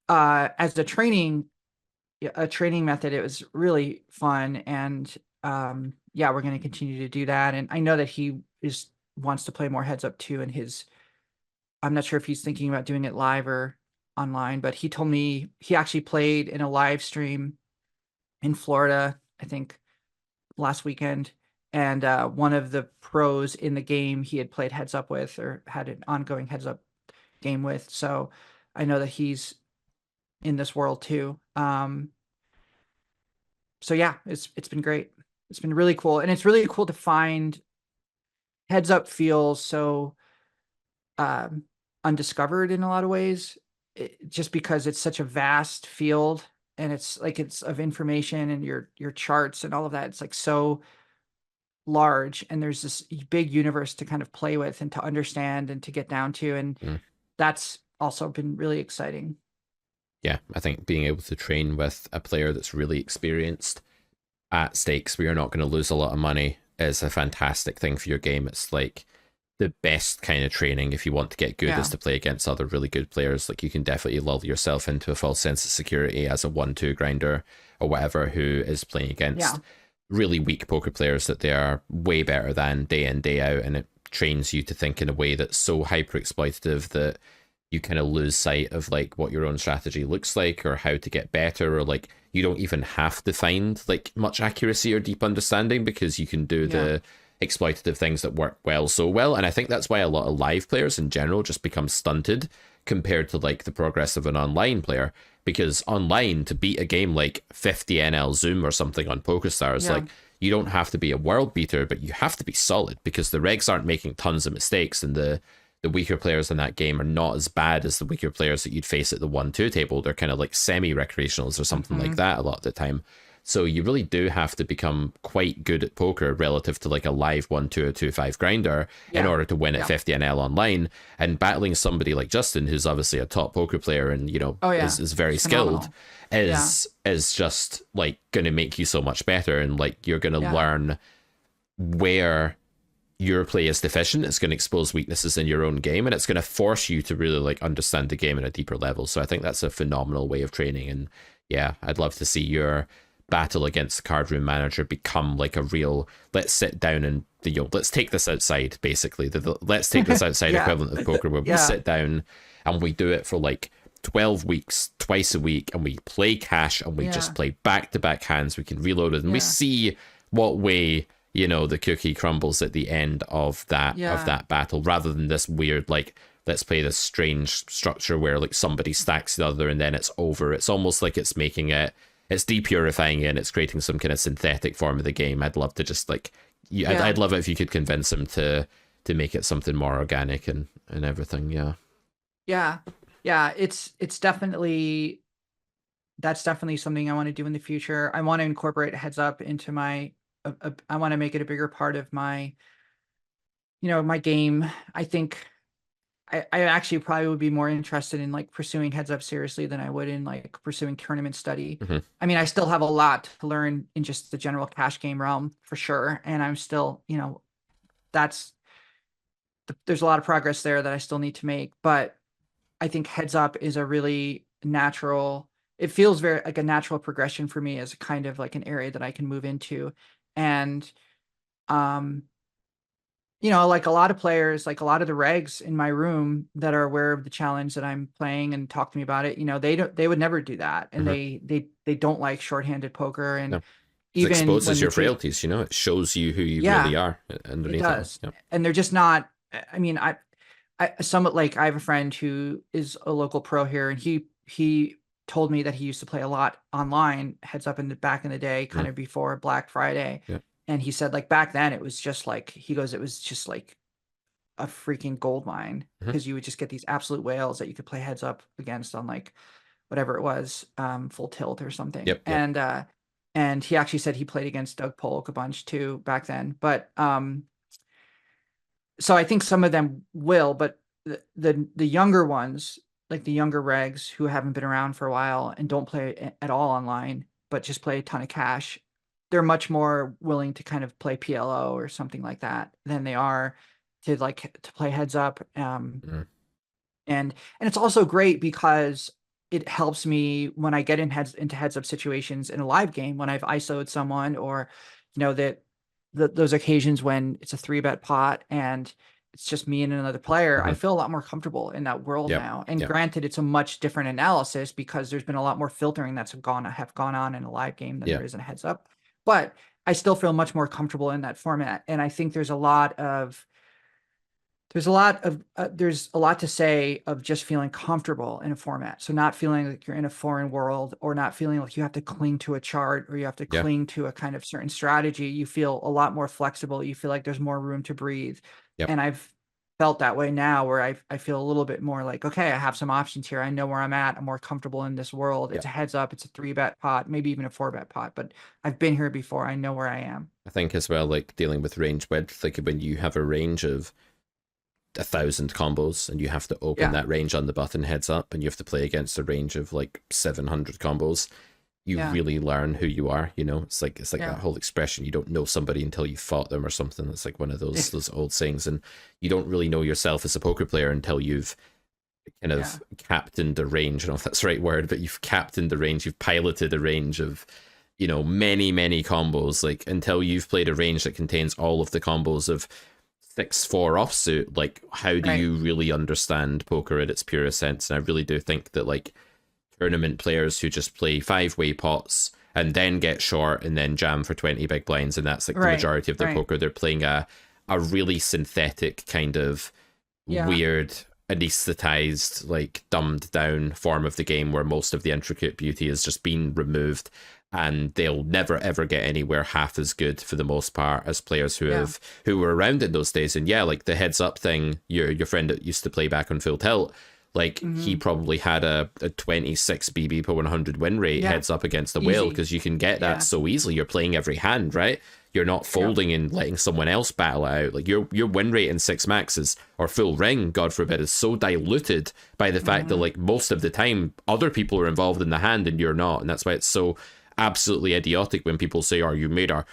as a training method, it was really fun. And yeah, we're going to continue to do that. And I know that he wants to play more heads up too. And I'm not sure if he's thinking about doing it live or online, but he told me he actually played in a live stream in Florida, I think last weekend. And one of the pros in the game he had played heads up with, or had an ongoing heads up game with. So I know that he's in this world too. So yeah, it's been great. It's been really cool. And it's really cool to find heads up feels so um, undiscovered in a lot of ways, just because it's such a vast field and it's like it's of information and your charts and all of that. It's like so large, and there's this big universe to kind of play with and to understand and to get down to, and Mm. that's also been really exciting. Yeah, I think being able to train with a player that's really experienced at stakes where you're not going to lose a lot of money is a fantastic thing for your game. It's like the best kind of training if you want to get good is to play against other really good players. Like you can definitely lull yourself into a false sense of security as a 1-2 grinder or whatever who is playing against really weak poker players that they are way better than day in, day out. And it trains you to think in a way that's so hyper exploitative that you kind of lose sight of like what your own strategy looks like or how to get better, or like you don't even have to find like much accuracy or deep understanding because you can do the exploitative things that work well so well. And I think that's why a lot of live players in general just become stunted compared to like the progress of an online player, because online to beat a game like 50 NL Zoom or something on PokerStars, like you don't have to be a world beater, but you have to be solid because the regs aren't making tons of mistakes, and the weaker players in that game are not as bad as the weaker players that you'd face at the 1-2 table. They're kind of like semi-recreationals or something like that a lot of the time. So you really do have to become quite good at poker relative to like a live 1-2 or 2-5 grinder in order to win at 50 NL online. And battling somebody like Justin, who's obviously a top poker player and, you know, is very skilled, is just like going to make you so much better. And like you're going to learn where your play is deficient. It's going to expose weaknesses in your own game, and it's going to force you to really like understand the game at a deeper level. So I think that's a phenomenal way of training. And yeah, I'd love to see your battle against the card room manager become like a real let's sit down and let's take this outside, basically let's take this outside equivalent of poker, where we sit down and we do it for like 12 weeks twice a week, and we play cash and we just play back-to-back hands. We can reload it and we see what way, you know, the cookie crumbles at the end of that battle, rather than this weird like let's play this strange structure where like somebody stacks the other and then it's over. It's almost like it's making it, it's depurifying it, and it's creating some kind of synthetic form of the game. I'd love to just like I'd love it if you could convince him to make it something more organic and everything. It's definitely, that's definitely something I want to do in the future. I want to incorporate heads up into my I want to make it a bigger part of my, my game. I think I actually probably would be more interested in like pursuing heads up seriously than I would in like pursuing tournament study. I mean, I still have a lot to learn in just the general cash game realm for sure. And I'm still, there's a lot of progress there that I still need to make, but I think heads up is a really natural, it feels very like a natural progression for me as a kind of like an area that I can move into. And, like a lot of players, like a lot of the regs in my room that are aware of the challenge that I'm playing and talk to me about it, they would never do that. And they don't like shorthanded poker. And it exposes your frailties, it shows you who you really are underneath it does. And they're just not, I mean, I somewhat like I have a friend who is a local pro here, and he told me that he used to play a lot online, heads up, in the back in the day, kind of before Black Friday. Yeah. And he said, like, back then it was just like, he goes, it was just like a freaking gold mine, because you would just get these absolute whales that you could play heads up against on like whatever it was, full tilt or something. Yep. And he actually said he played against Doug Polk a bunch too back then. But so I think some of them will, but the younger ones, like the younger regs who haven't been around for a while and don't play at all online, but just play a ton of cash, they're much more willing to kind of play PLO or something like that than they are to play heads up. And it's also great because it helps me when I get into heads up situations in a live game, when I've ISO'd someone, or, those occasions when it's a 3-bet pot and it's just me and another player. I feel a lot more comfortable in that world now. And granted, it's a much different analysis because there's been a lot more filtering that's gone on in a live game than there is in a heads up, but I still feel much more comfortable in that format. And I think there's a lot to say of just feeling comfortable in a format. So not feeling like you're in a foreign world, or not feeling like you have to cling to a chart, or you have to cling to a kind of certain strategy. You feel a lot more flexible. You feel like there's more room to breathe. And I've felt that way now, where I feel a little bit more like, okay, I have some options here. I know where I'm at. I'm more comfortable in this world. It's a heads up. It's a 3-bet pot, maybe even a 4-bet pot, but I've been here before. I know where I am. I think as well, like dealing with range width, like when you have a range of 1,000 combos and you have to open that range on the button heads up, and you have to play against a range of like 700 combos, you really learn who you are. It's like that whole expression, you don't know somebody until you fought them or something. It's like one of those old sayings, and you don't really know yourself as a poker player until you've kind of captained the range. I don't know if that's the right word, but you've captained the range, you've piloted a range of many combos, like until you've played a range that contains all of the combos of 6-4 offsuit. Like, how do you really understand poker at its purest sense? And I really do think that like tournament players who just play 5-way pots and then get short and then jam for 20 big blinds, and that's like the majority of their poker, they're playing a really synthetic kind of weird, anesthetized, like dumbed down form of the game, where most of the intricate beauty has just been removed, and they'll never ever get anywhere half as good for the most part as players who were around in those days. And like the heads up thing, your friend that used to play back on Full Tilt, like he probably had a 26 BB per 100 win rate heads up against the whale, because you can get that so easily. You're playing every hand, right? You're not folding and letting someone else battle it out. Like your win rate in 6 maxes or full ring, God forbid, is so diluted by the fact that like most of the time other people are involved in the hand and you're not. And that's why it's so absolutely idiotic when people say, "Oh, you made a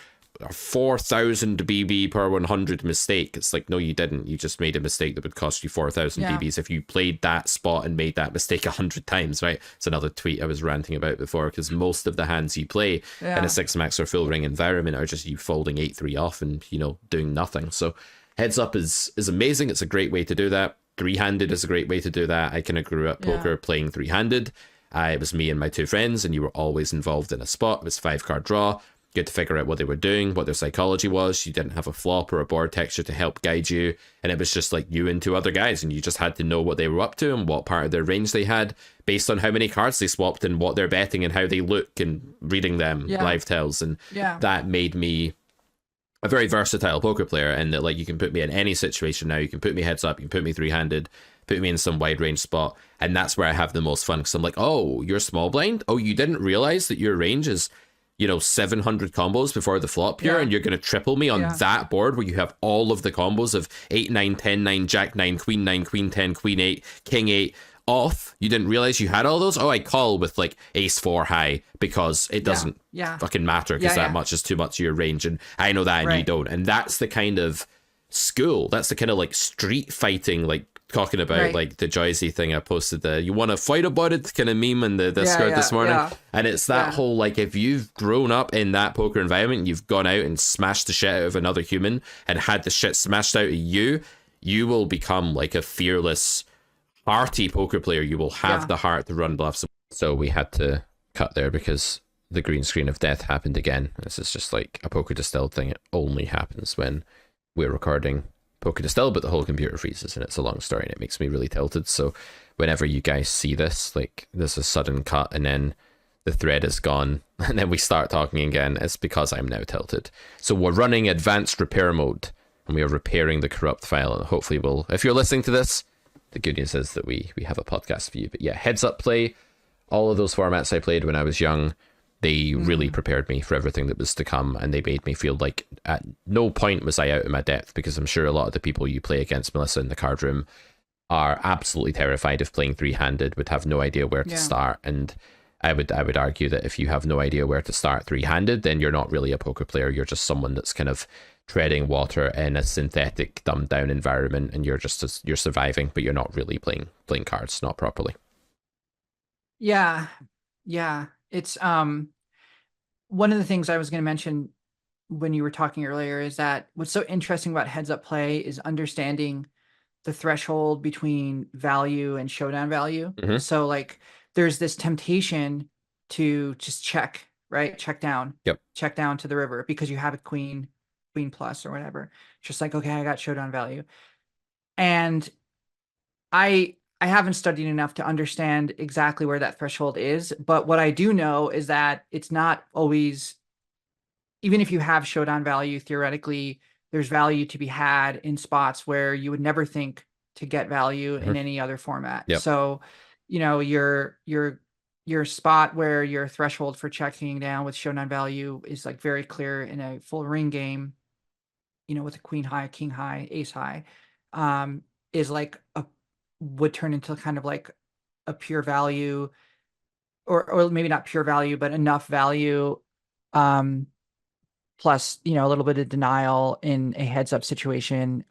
4,000 BB per 100 mistake." It's like, no, you didn't. You just made a mistake that would cost you 4,000 BBs if you played that spot and made that mistake 100 times, right? It's another tweet I was ranting about before, because most of the hands you play in a 6 max or full ring environment are just you folding 8-3 off and doing nothing. So heads up is amazing. It's a great way to do that. 3-handed is a great way to do that. I kind of grew up poker playing 3-handed. It was me and my 2 friends, and you were always involved in a spot. It was 5-card draw. You had to figure out what they were doing, what their psychology was. You didn't have a flop or a board texture to help guide you, and it was just like you and 2 other guys, and you just had to know what they were up to and what part of their range they had based on how many cards they swapped and what they're betting and how they look, and reading them live tells. And that made me a very versatile poker player, and that like you can put me in any situation now. You can put me heads up, you can put me 3-handed, put me in some wide range spot, and that's where I have the most fun, because I'm like, oh, you're small blind? Oh, you didn't realize that your range is 700 combos before the flop here, and you're going to triple me on that board where you have all of the combos of 8, 9, 10, 9, Jack 9, Queen 9, Queen 10, Queen 8, King 8 off. You didn't realize you had all those? Oh, I call with like Ace 4 high because it doesn't fucking matter, because that much is too much of your range, and I know that and you don't. And that's the kind of school, that's the kind of like street fighting, like talking about like the Joyzy thing I posted, the "you want to fight about it" kind of meme in the Discord this morning. And it's that whole like, if you've grown up in that poker environment, you've gone out and smashed the shit out of another human and had the shit smashed out of you, you will become like a fearless, hearty poker player. You will have the heart to run bluffs. So we had to cut there because the green screen of death happened again. This is just like a Poker Distilled thing. It only happens when we're recording Poker Distilled, but the whole computer freezes, and it's a long story and it makes me really tilted. So whenever you guys see this, like there's a sudden cut and then the thread is gone and then we start talking again, it's because I'm now tilted. So we're running advanced repair mode and we are repairing the corrupt file, and hopefully we'll, if you're listening to this, the good news is that we have a podcast for you. But yeah, heads up play, all of those formats I played when I was young, they really prepared me for everything that was to come, and they made me feel like at no point was I out of my depth, because I'm sure a lot of the people you play against, Melissa, in the card room are absolutely terrified of playing three-handed, would have no idea where to start. And I would argue that if you have no idea where to start three-handed, then you're not really a poker player. You're just someone that's kind of treading water in a synthetic, dumbed down environment, and you're surviving, but you're not really playing cards, not properly. Yeah. It's one of the things I was going to mention when you were talking earlier is that what's so interesting about heads up play is understanding the threshold between value and showdown value. So like there's this temptation to just check, right? Check down. Check down to the river because you have a queen plus or whatever. Just like, okay, I got showdown value. And I haven't studied enough to understand exactly where that threshold is, but what I do know is that it's not always, even if you have showdown value, theoretically, there's value to be had in spots where you would never think to get value in any other format. So, you know, your spot where your threshold for checking down with showdown value is like very clear in a full ring game, you know, with a queen high, king high, ace high, is like would turn into kind of like a pure value, or maybe not pure value, but enough value, plus, you know, a little bit of denial in a heads up situation,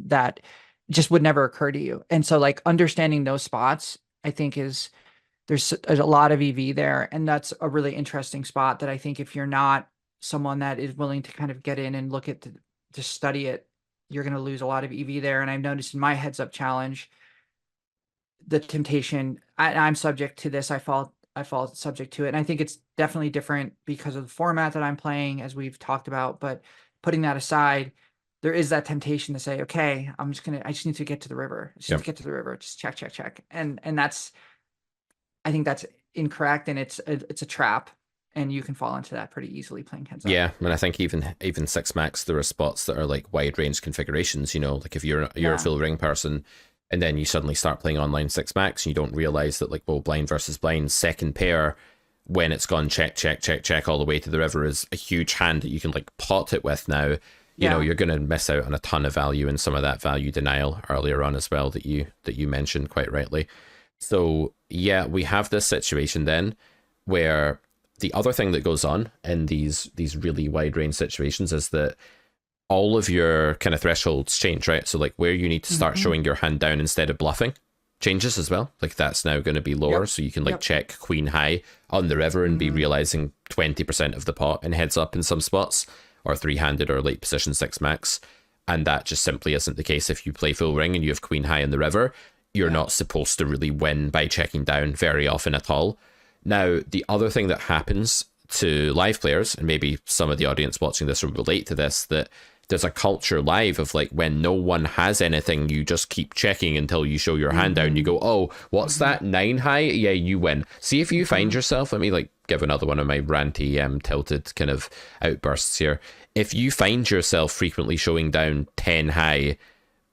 that just would never occur to you. And so like understanding those spots, I think there's a lot of EV there. And that's a really interesting spot that I think if you're not someone that is willing to kind of get in and look at to study it, you're going to lose a lot of EV there. And I've noticed in my heads up challenge, the temptation, I'm subject to this. I fall subject to it. And I think it's definitely different because of the format that I'm playing, as we've talked about. But putting that aside, there is that temptation to say, okay, I just need to get to the river. Just need to get to the river. Just check. And that's, I think that's incorrect. And it's a trap. And you can fall into that pretty easily playing heads up. Yeah, and I think even six max, there are spots that are like wide range configurations. You know, like if you're a full ring person, and then you suddenly start playing online six max, and you don't realize that like, well, blind versus blind, second pair, when it's gone check all the way to the river, is a huge hand that you can like pot it with now. You know, you're going to miss out on a ton of value and some of that value denial earlier on as well that you mentioned quite rightly. So yeah, we have this situation then where the other thing that goes on in these really wide range situations is that all of your kind of thresholds change, right? So like where you need to start showing your hand down instead of bluffing changes as well. Like that's now going to be lower. So you can like check queen high on the river and be realizing 20% of the pot in heads up in some spots, or three-handed or late position six max. And that just simply isn't the case if you play full ring and you have queen high in the river. You're not supposed to really win by checking down very often at all. Now, the other thing that happens to live players, and maybe some of the audience watching this will relate to this, that there's a culture live of like when no one has anything, you just keep checking until you show your hand down. You go, oh, what's that? 9 high? Yeah, you win. See if you find yourself, let me like give another one of my ranty tilted kind of outbursts here. If you find yourself frequently showing down 10 high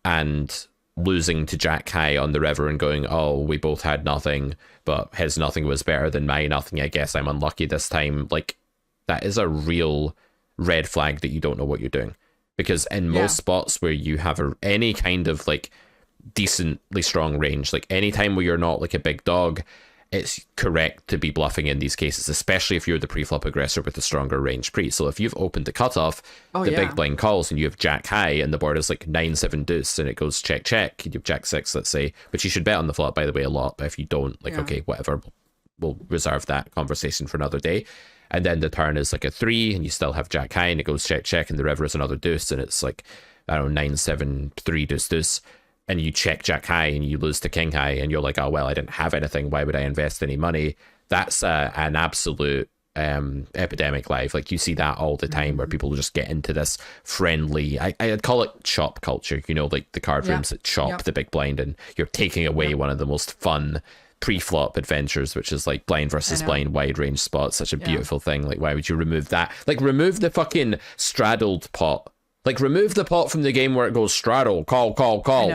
and losing to jack high on the river and going, oh, we both had nothing, but his nothing was better than my nothing, I guess I'm unlucky this time, like that is a real red flag that you don't know what you're doing. Because in most spots where you have any kind of like decently strong range, like any time where you're not like a big dog, it's correct to be bluffing in these cases, especially if you're the pre-flop aggressor with the stronger range pre. So if you've opened the cutoff, big blind calls and you have jack high and the board is like 9-7 deuce and it goes check, you have jack 6, let's say, which you should bet on the flop, by the way, a lot. But if you don't, like, okay, whatever, we'll reserve that conversation for another day. And then the turn is like a 3 and you still have jack high and it goes check and the river is another deuce and it's like, I don't know, 9-7 3 deuce. And you check jack high and you lose to king high and you're like, oh, well, I didn't have anything. Why would I invest any money? That's an absolute Epidemic Live. Like you see that all the time where people just get into this friendly, I'd call it chop culture, you know, like the card rooms that chop the big blind, and you're taking away one of the most fun pre-flop adventures, which is like blind versus blind wide range spots. Such a beautiful thing. Like, why would you remove that? Like, remove the fucking straddled pot. Like, remove the pot from the game where it goes straddle, call,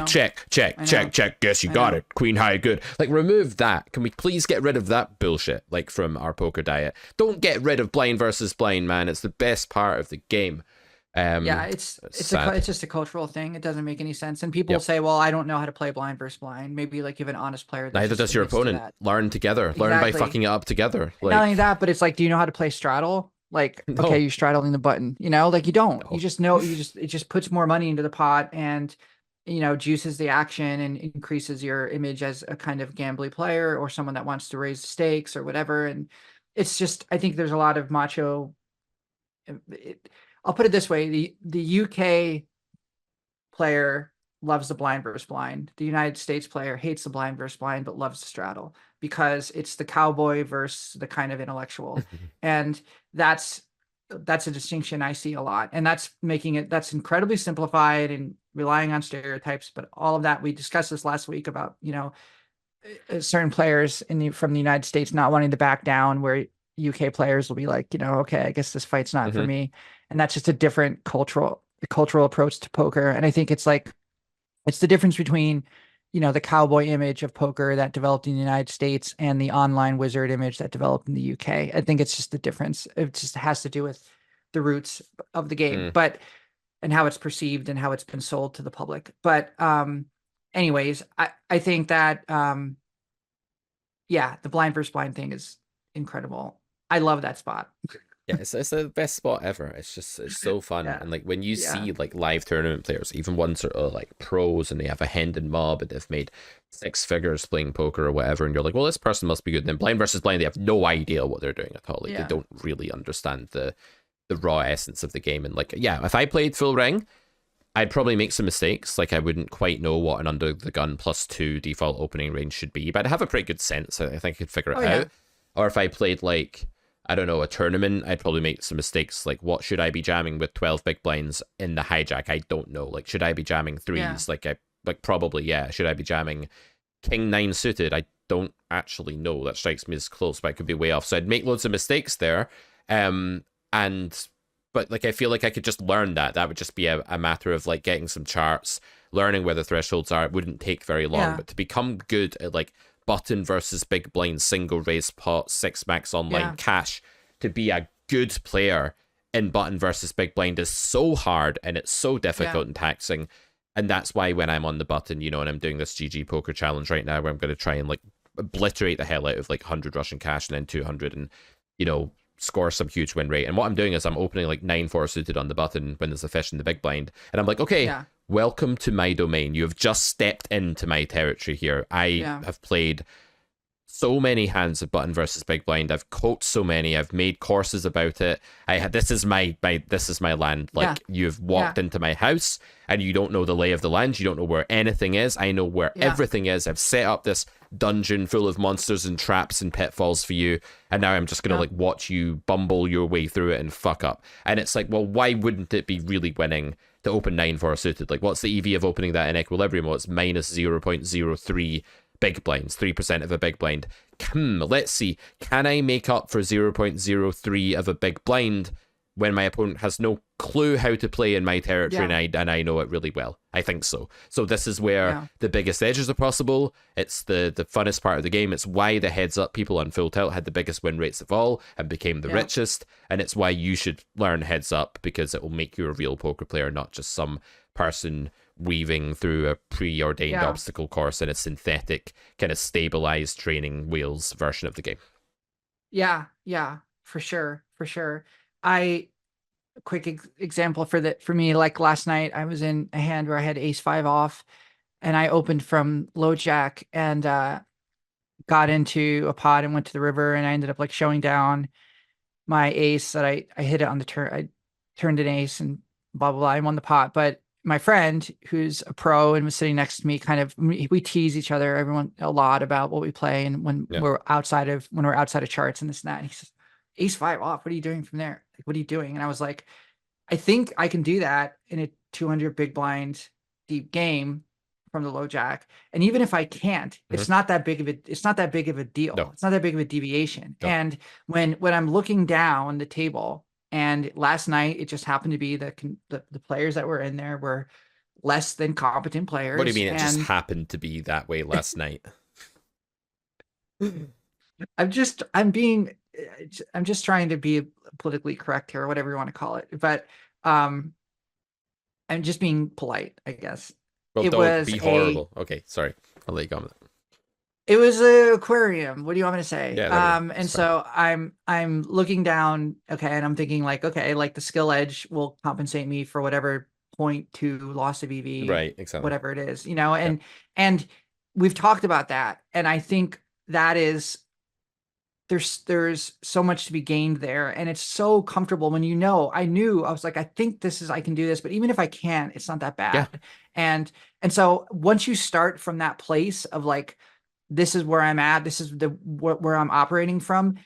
check, guess you got it, queen high, good. Like, remove that. Can we please get rid of that bullshit, like, from our poker diet? Don't get rid of blind versus blind, man. It's the best part of the game. It's just a cultural thing. It doesn't make any sense. And people say, well, I don't know how to play blind versus blind. Maybe like you have an honest player. Neither does your opponent. Learn together. Exactly. Learn by fucking it up together. Like, not only that, but it's like, do you know how to play straddle? Like, okay, you're straddling the button, you know, like you don't, you just know, it just puts more money into the pot and, you know, juices the action and increases your image as a kind of gambly player or someone that wants to raise the stakes or whatever. And it's just, I think there's a lot of macho. I'll put it this way. The UK player loves the blind versus blind. The United States player hates the blind versus blind, but loves the straddle because it's the cowboy versus the kind of intellectual. And that's a distinction I see a lot. And that's incredibly simplified and relying on stereotypes, but all of that, we discussed this last week about, you know, certain players from the United States not wanting to back down, where UK players will be like, you know, okay, I guess this fight's not for me. And that's just a different cultural approach to poker. And I think it's like, it's the difference between, you know, the cowboy image of poker that developed in the United States and the online wizard image that developed in the UK. I think it's just the difference. It just has to do with the roots of the game, and how it's perceived and how it's been sold to the public. But anyways, I think that, the blind versus blind thing is incredible. I love that spot. Yeah, it's the best spot ever. It's so fun. And like when you see like live tournament players, even ones that are like pros and they have a Hendon mob and they've made 6 figures playing poker or whatever, and you're like, well, this person must be good. And then blind versus blind, they have no idea what they're doing at all. Like they don't really understand the raw essence of the game. And like, if I played full ring, I'd probably make some mistakes. Like I wouldn't quite know what an under the gun +2 default opening range should be, but I'd have a pretty good sense. I think I could figure it out. Or if I played like, I don't know, a tournament, I'd probably make some mistakes. Like, what should I be jamming with 12 big blinds in the hijack? I don't know. Like, should I be jamming threes? Probably, yeah. Should I be jamming king 9 suited? I don't actually know. That strikes me as close, but I could be way off. So I'd make loads of mistakes there. But like, I feel like I could just learn that. That would just be a matter of like getting some charts, learning where the thresholds are. It wouldn't take very long. But to become good at like button versus big blind, single raise pot, 6 max online cash, to be a good player in button versus big blind is so hard, and it's so difficult and taxing. And that's why when I'm on the button, you know, and I'm doing this GG poker challenge right now where I'm going to try and like obliterate the hell out of like 100 Russian cash and then 200 and, you know, score some huge win rate. And what I'm doing is I'm opening like 9-4 suited on the button when there's a fish in the big blind, and I'm like, okay, welcome to my domain. You have just stepped into my territory here. I have played so many hands of button versus big blind. I've coached so many. I've made courses about it. This is my land. Like you've walked into my house and you don't know the lay of the land. You don't know where anything is. I know where everything is. I've set up this dungeon full of monsters and traps and pitfalls for you, and now I'm just gonna like watch you bumble your way through it and fuck up. And it's like, well, why wouldn't it be really winning to open 9-4 suited? Like, what's the EV of opening that in equilibrium? Well, it's minus 0.03 big blinds, 3% of a big blind. Let's see, can I make up for 0.03 of a big blind when my opponent has no clue how to play in my territory and I know it really well? I think so. So this is where the biggest edges are possible. It's the funnest part of the game. It's why the heads up people on Full Tilt had the biggest win rates of all and became the richest. And it's why you should learn heads up, because it will make you a real poker player, not just some person weaving through a preordained obstacle course in a synthetic kind of stabilized training wheels version of the game. Yeah, for sure. Quick example for me, like last night I was in a hand where I had ace 5 off and I opened from low jack and got into a pot and went to the river, and I ended up like showing down my ace that I hit it on the turn. I turned an ace and blah blah blah. I won the pot. But my friend, who's a pro and was sitting next to me, kind of, we tease each other a lot about what we play and when we're outside of charts and this and that. And he says, ace 5 off. What are you doing from there? Like, what are you doing? And I was like, I think I can do that in a 200 big blind deep game from the low jack. And even if I can't, it's not that big of a deal. No. It's not that big of a deviation. No. And when I'm looking down the table, and last night it just happened to be the players that were in there were less than competent players. What do you mean it just happened to be that way last night? I'm just trying to be politically correct here, or whatever you want to call it. But I'm just being polite, I guess. Well, don't be horrible. Okay, sorry. I'll let you go on with it. It was an aquarium. What do you want me to say? Yeah, and so I'm looking down, okay, and I'm thinking like, okay, like the skill edge will compensate me for whatever 0.2 loss of EV, right? Exactly. Whatever it is, you know, and we've talked about that, and I think that is there's so much to be gained there, and it's so comfortable when I was like, I think I can do this, but even if I can't, it's not that bad. Yeah. And so once you start from that place of like, this is where I'm at, this is where I'm operating from,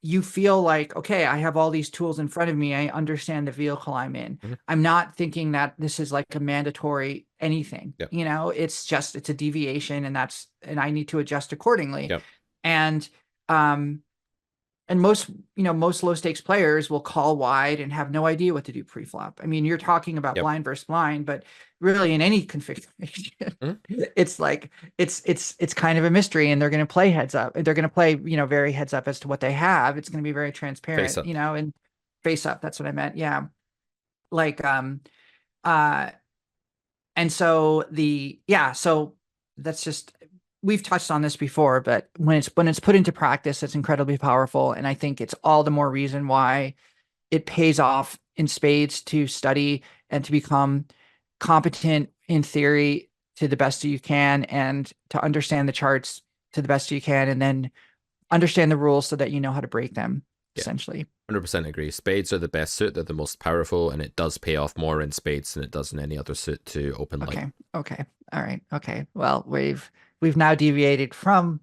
you feel like, okay, I have all these tools in front of me. I understand the vehicle I'm in. I'm not thinking that this is like a mandatory anything. Yep. You know, it's a deviation, and I need to adjust accordingly. Yep. And most low stakes players will call wide and have no idea what to do pre-flop. I mean, you're talking about blind versus blind, but really in any configuration, it's like, it's kind of a mystery, and they're going to play heads up. They're going to play, very heads up as to what they have. It's going to be very transparent, and face up. That's what I meant. Yeah. Like, and so so that's just, we've touched on this before, but when it's put into practice, it's incredibly powerful. And I think it's all the more reason why it pays off in spades to study and to become competent in theory to the best you can, and to understand the charts to the best you can, and then understand the rules so that you know how to break them, essentially. 100% agree. Spades are the best suit. They're the most powerful, and it does pay off more in spades than it does in any other suit to open light. Okay. All right. Okay. Well, we've now deviated from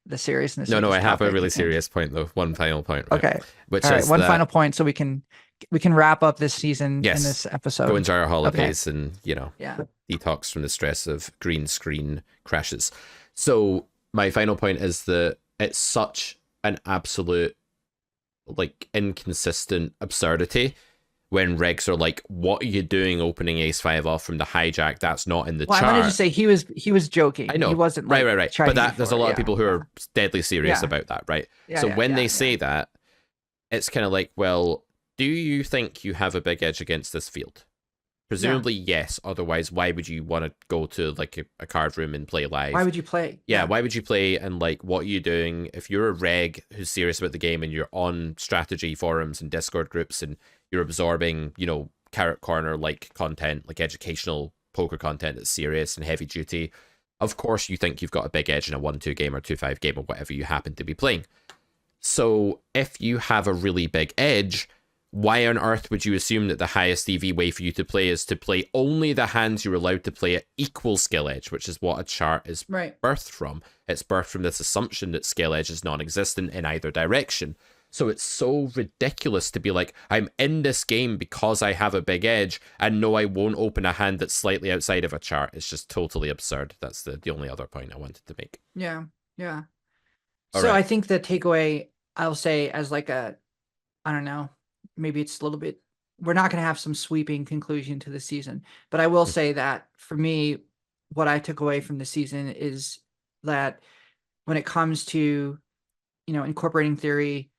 the seriousness. No, I have a really serious point though. One final point. Right? Okay. Which is one final point, so we can wrap up this season in this episode. Go enjoy our holidays and detox from the stress of green screen crashes. So my final point is that it's such an absolute like inconsistent absurdity when regs are like, what are you doing opening ace 5 off from the hijack? That's not in the chart. I wanted to say he was joking. I know. He wasn't right. But there's a lot of people who are deadly serious about that, right? So when they say that, it's kind of like, well, do you think you have a big edge against this field? Presumably, yes. Otherwise, why would you want to go to like a card room and play live? Why would you play? Yeah, why would you play? And like, what are you doing? If you're a reg who's serious about the game and you're on strategy forums and Discord groups and you're absorbing, carrot corner like content, like educational poker content that's serious and heavy duty, of course you think you've got a big edge in a 1-2 game or 2-5 game or whatever you happen to be playing. So if you have a really big edge, why on earth would you assume that the highest EV way for you to play is to play only the hands you're allowed to play at equal skill edge, which is what a chart is birthed from. It's birthed from this assumption that skill edge is non-existent in either direction. So it's so ridiculous to be like, I'm in this game because I have a big edge, and no, I won't open a hand that's slightly outside of a chart. It's just totally absurd. That's the only other point I wanted to make. Yeah. So I think the takeaway, I'll say, as like I don't know, maybe it's a little bit, we're not going to have some sweeping conclusion to the season, but I will say that for me, what I took away from the season is that when it comes to, incorporating theory,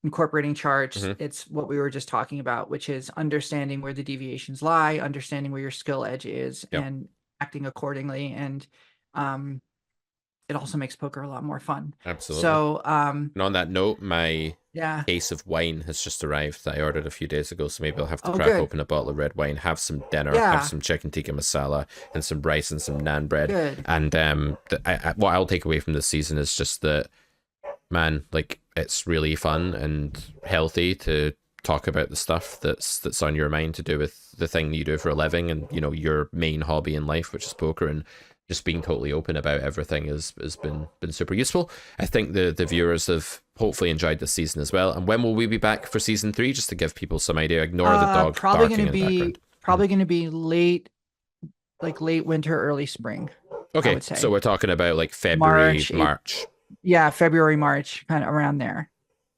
incorporating charts, it's what we were just talking about, which is understanding where the deviations lie, understanding where your skill edge is, and acting accordingly. And it also makes poker a lot more fun. Absolutely. So and on that note, my case of wine has just arrived that I ordered a few days ago, so maybe I'll have to crack open a bottle of red wine, have some dinner, have some chicken tikka masala and some rice and some naan bread. Good. And what I'll take away from this season is just that, man, like, it's really fun and healthy to talk about the stuff that's on your mind to do with the thing you do for a living and your main hobby in life, which is poker. And just being totally open about everything has been super useful. I think the viewers have hopefully enjoyed this season as well. And when will we be back for season 3? Just to give people some idea. Ignore the dog probably barking in the background. Probably going to be late winter, early spring. Okay, so we're talking about like February, March. Yeah, February, March, kind of around there.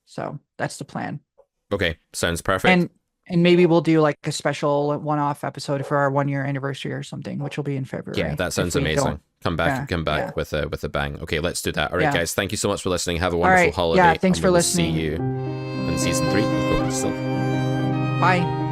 So that's the plan. Okay, sounds perfect. And maybe we'll do like a special one-off episode for our 1-year anniversary or something, which will be in February. Yeah, that sounds amazing. Come back with a bang. Okay, let's do that. All right, guys, thank you so much for listening. Have a wonderful holiday. Yeah, thanks for listening. See you in season 3 of Distilled. Bye.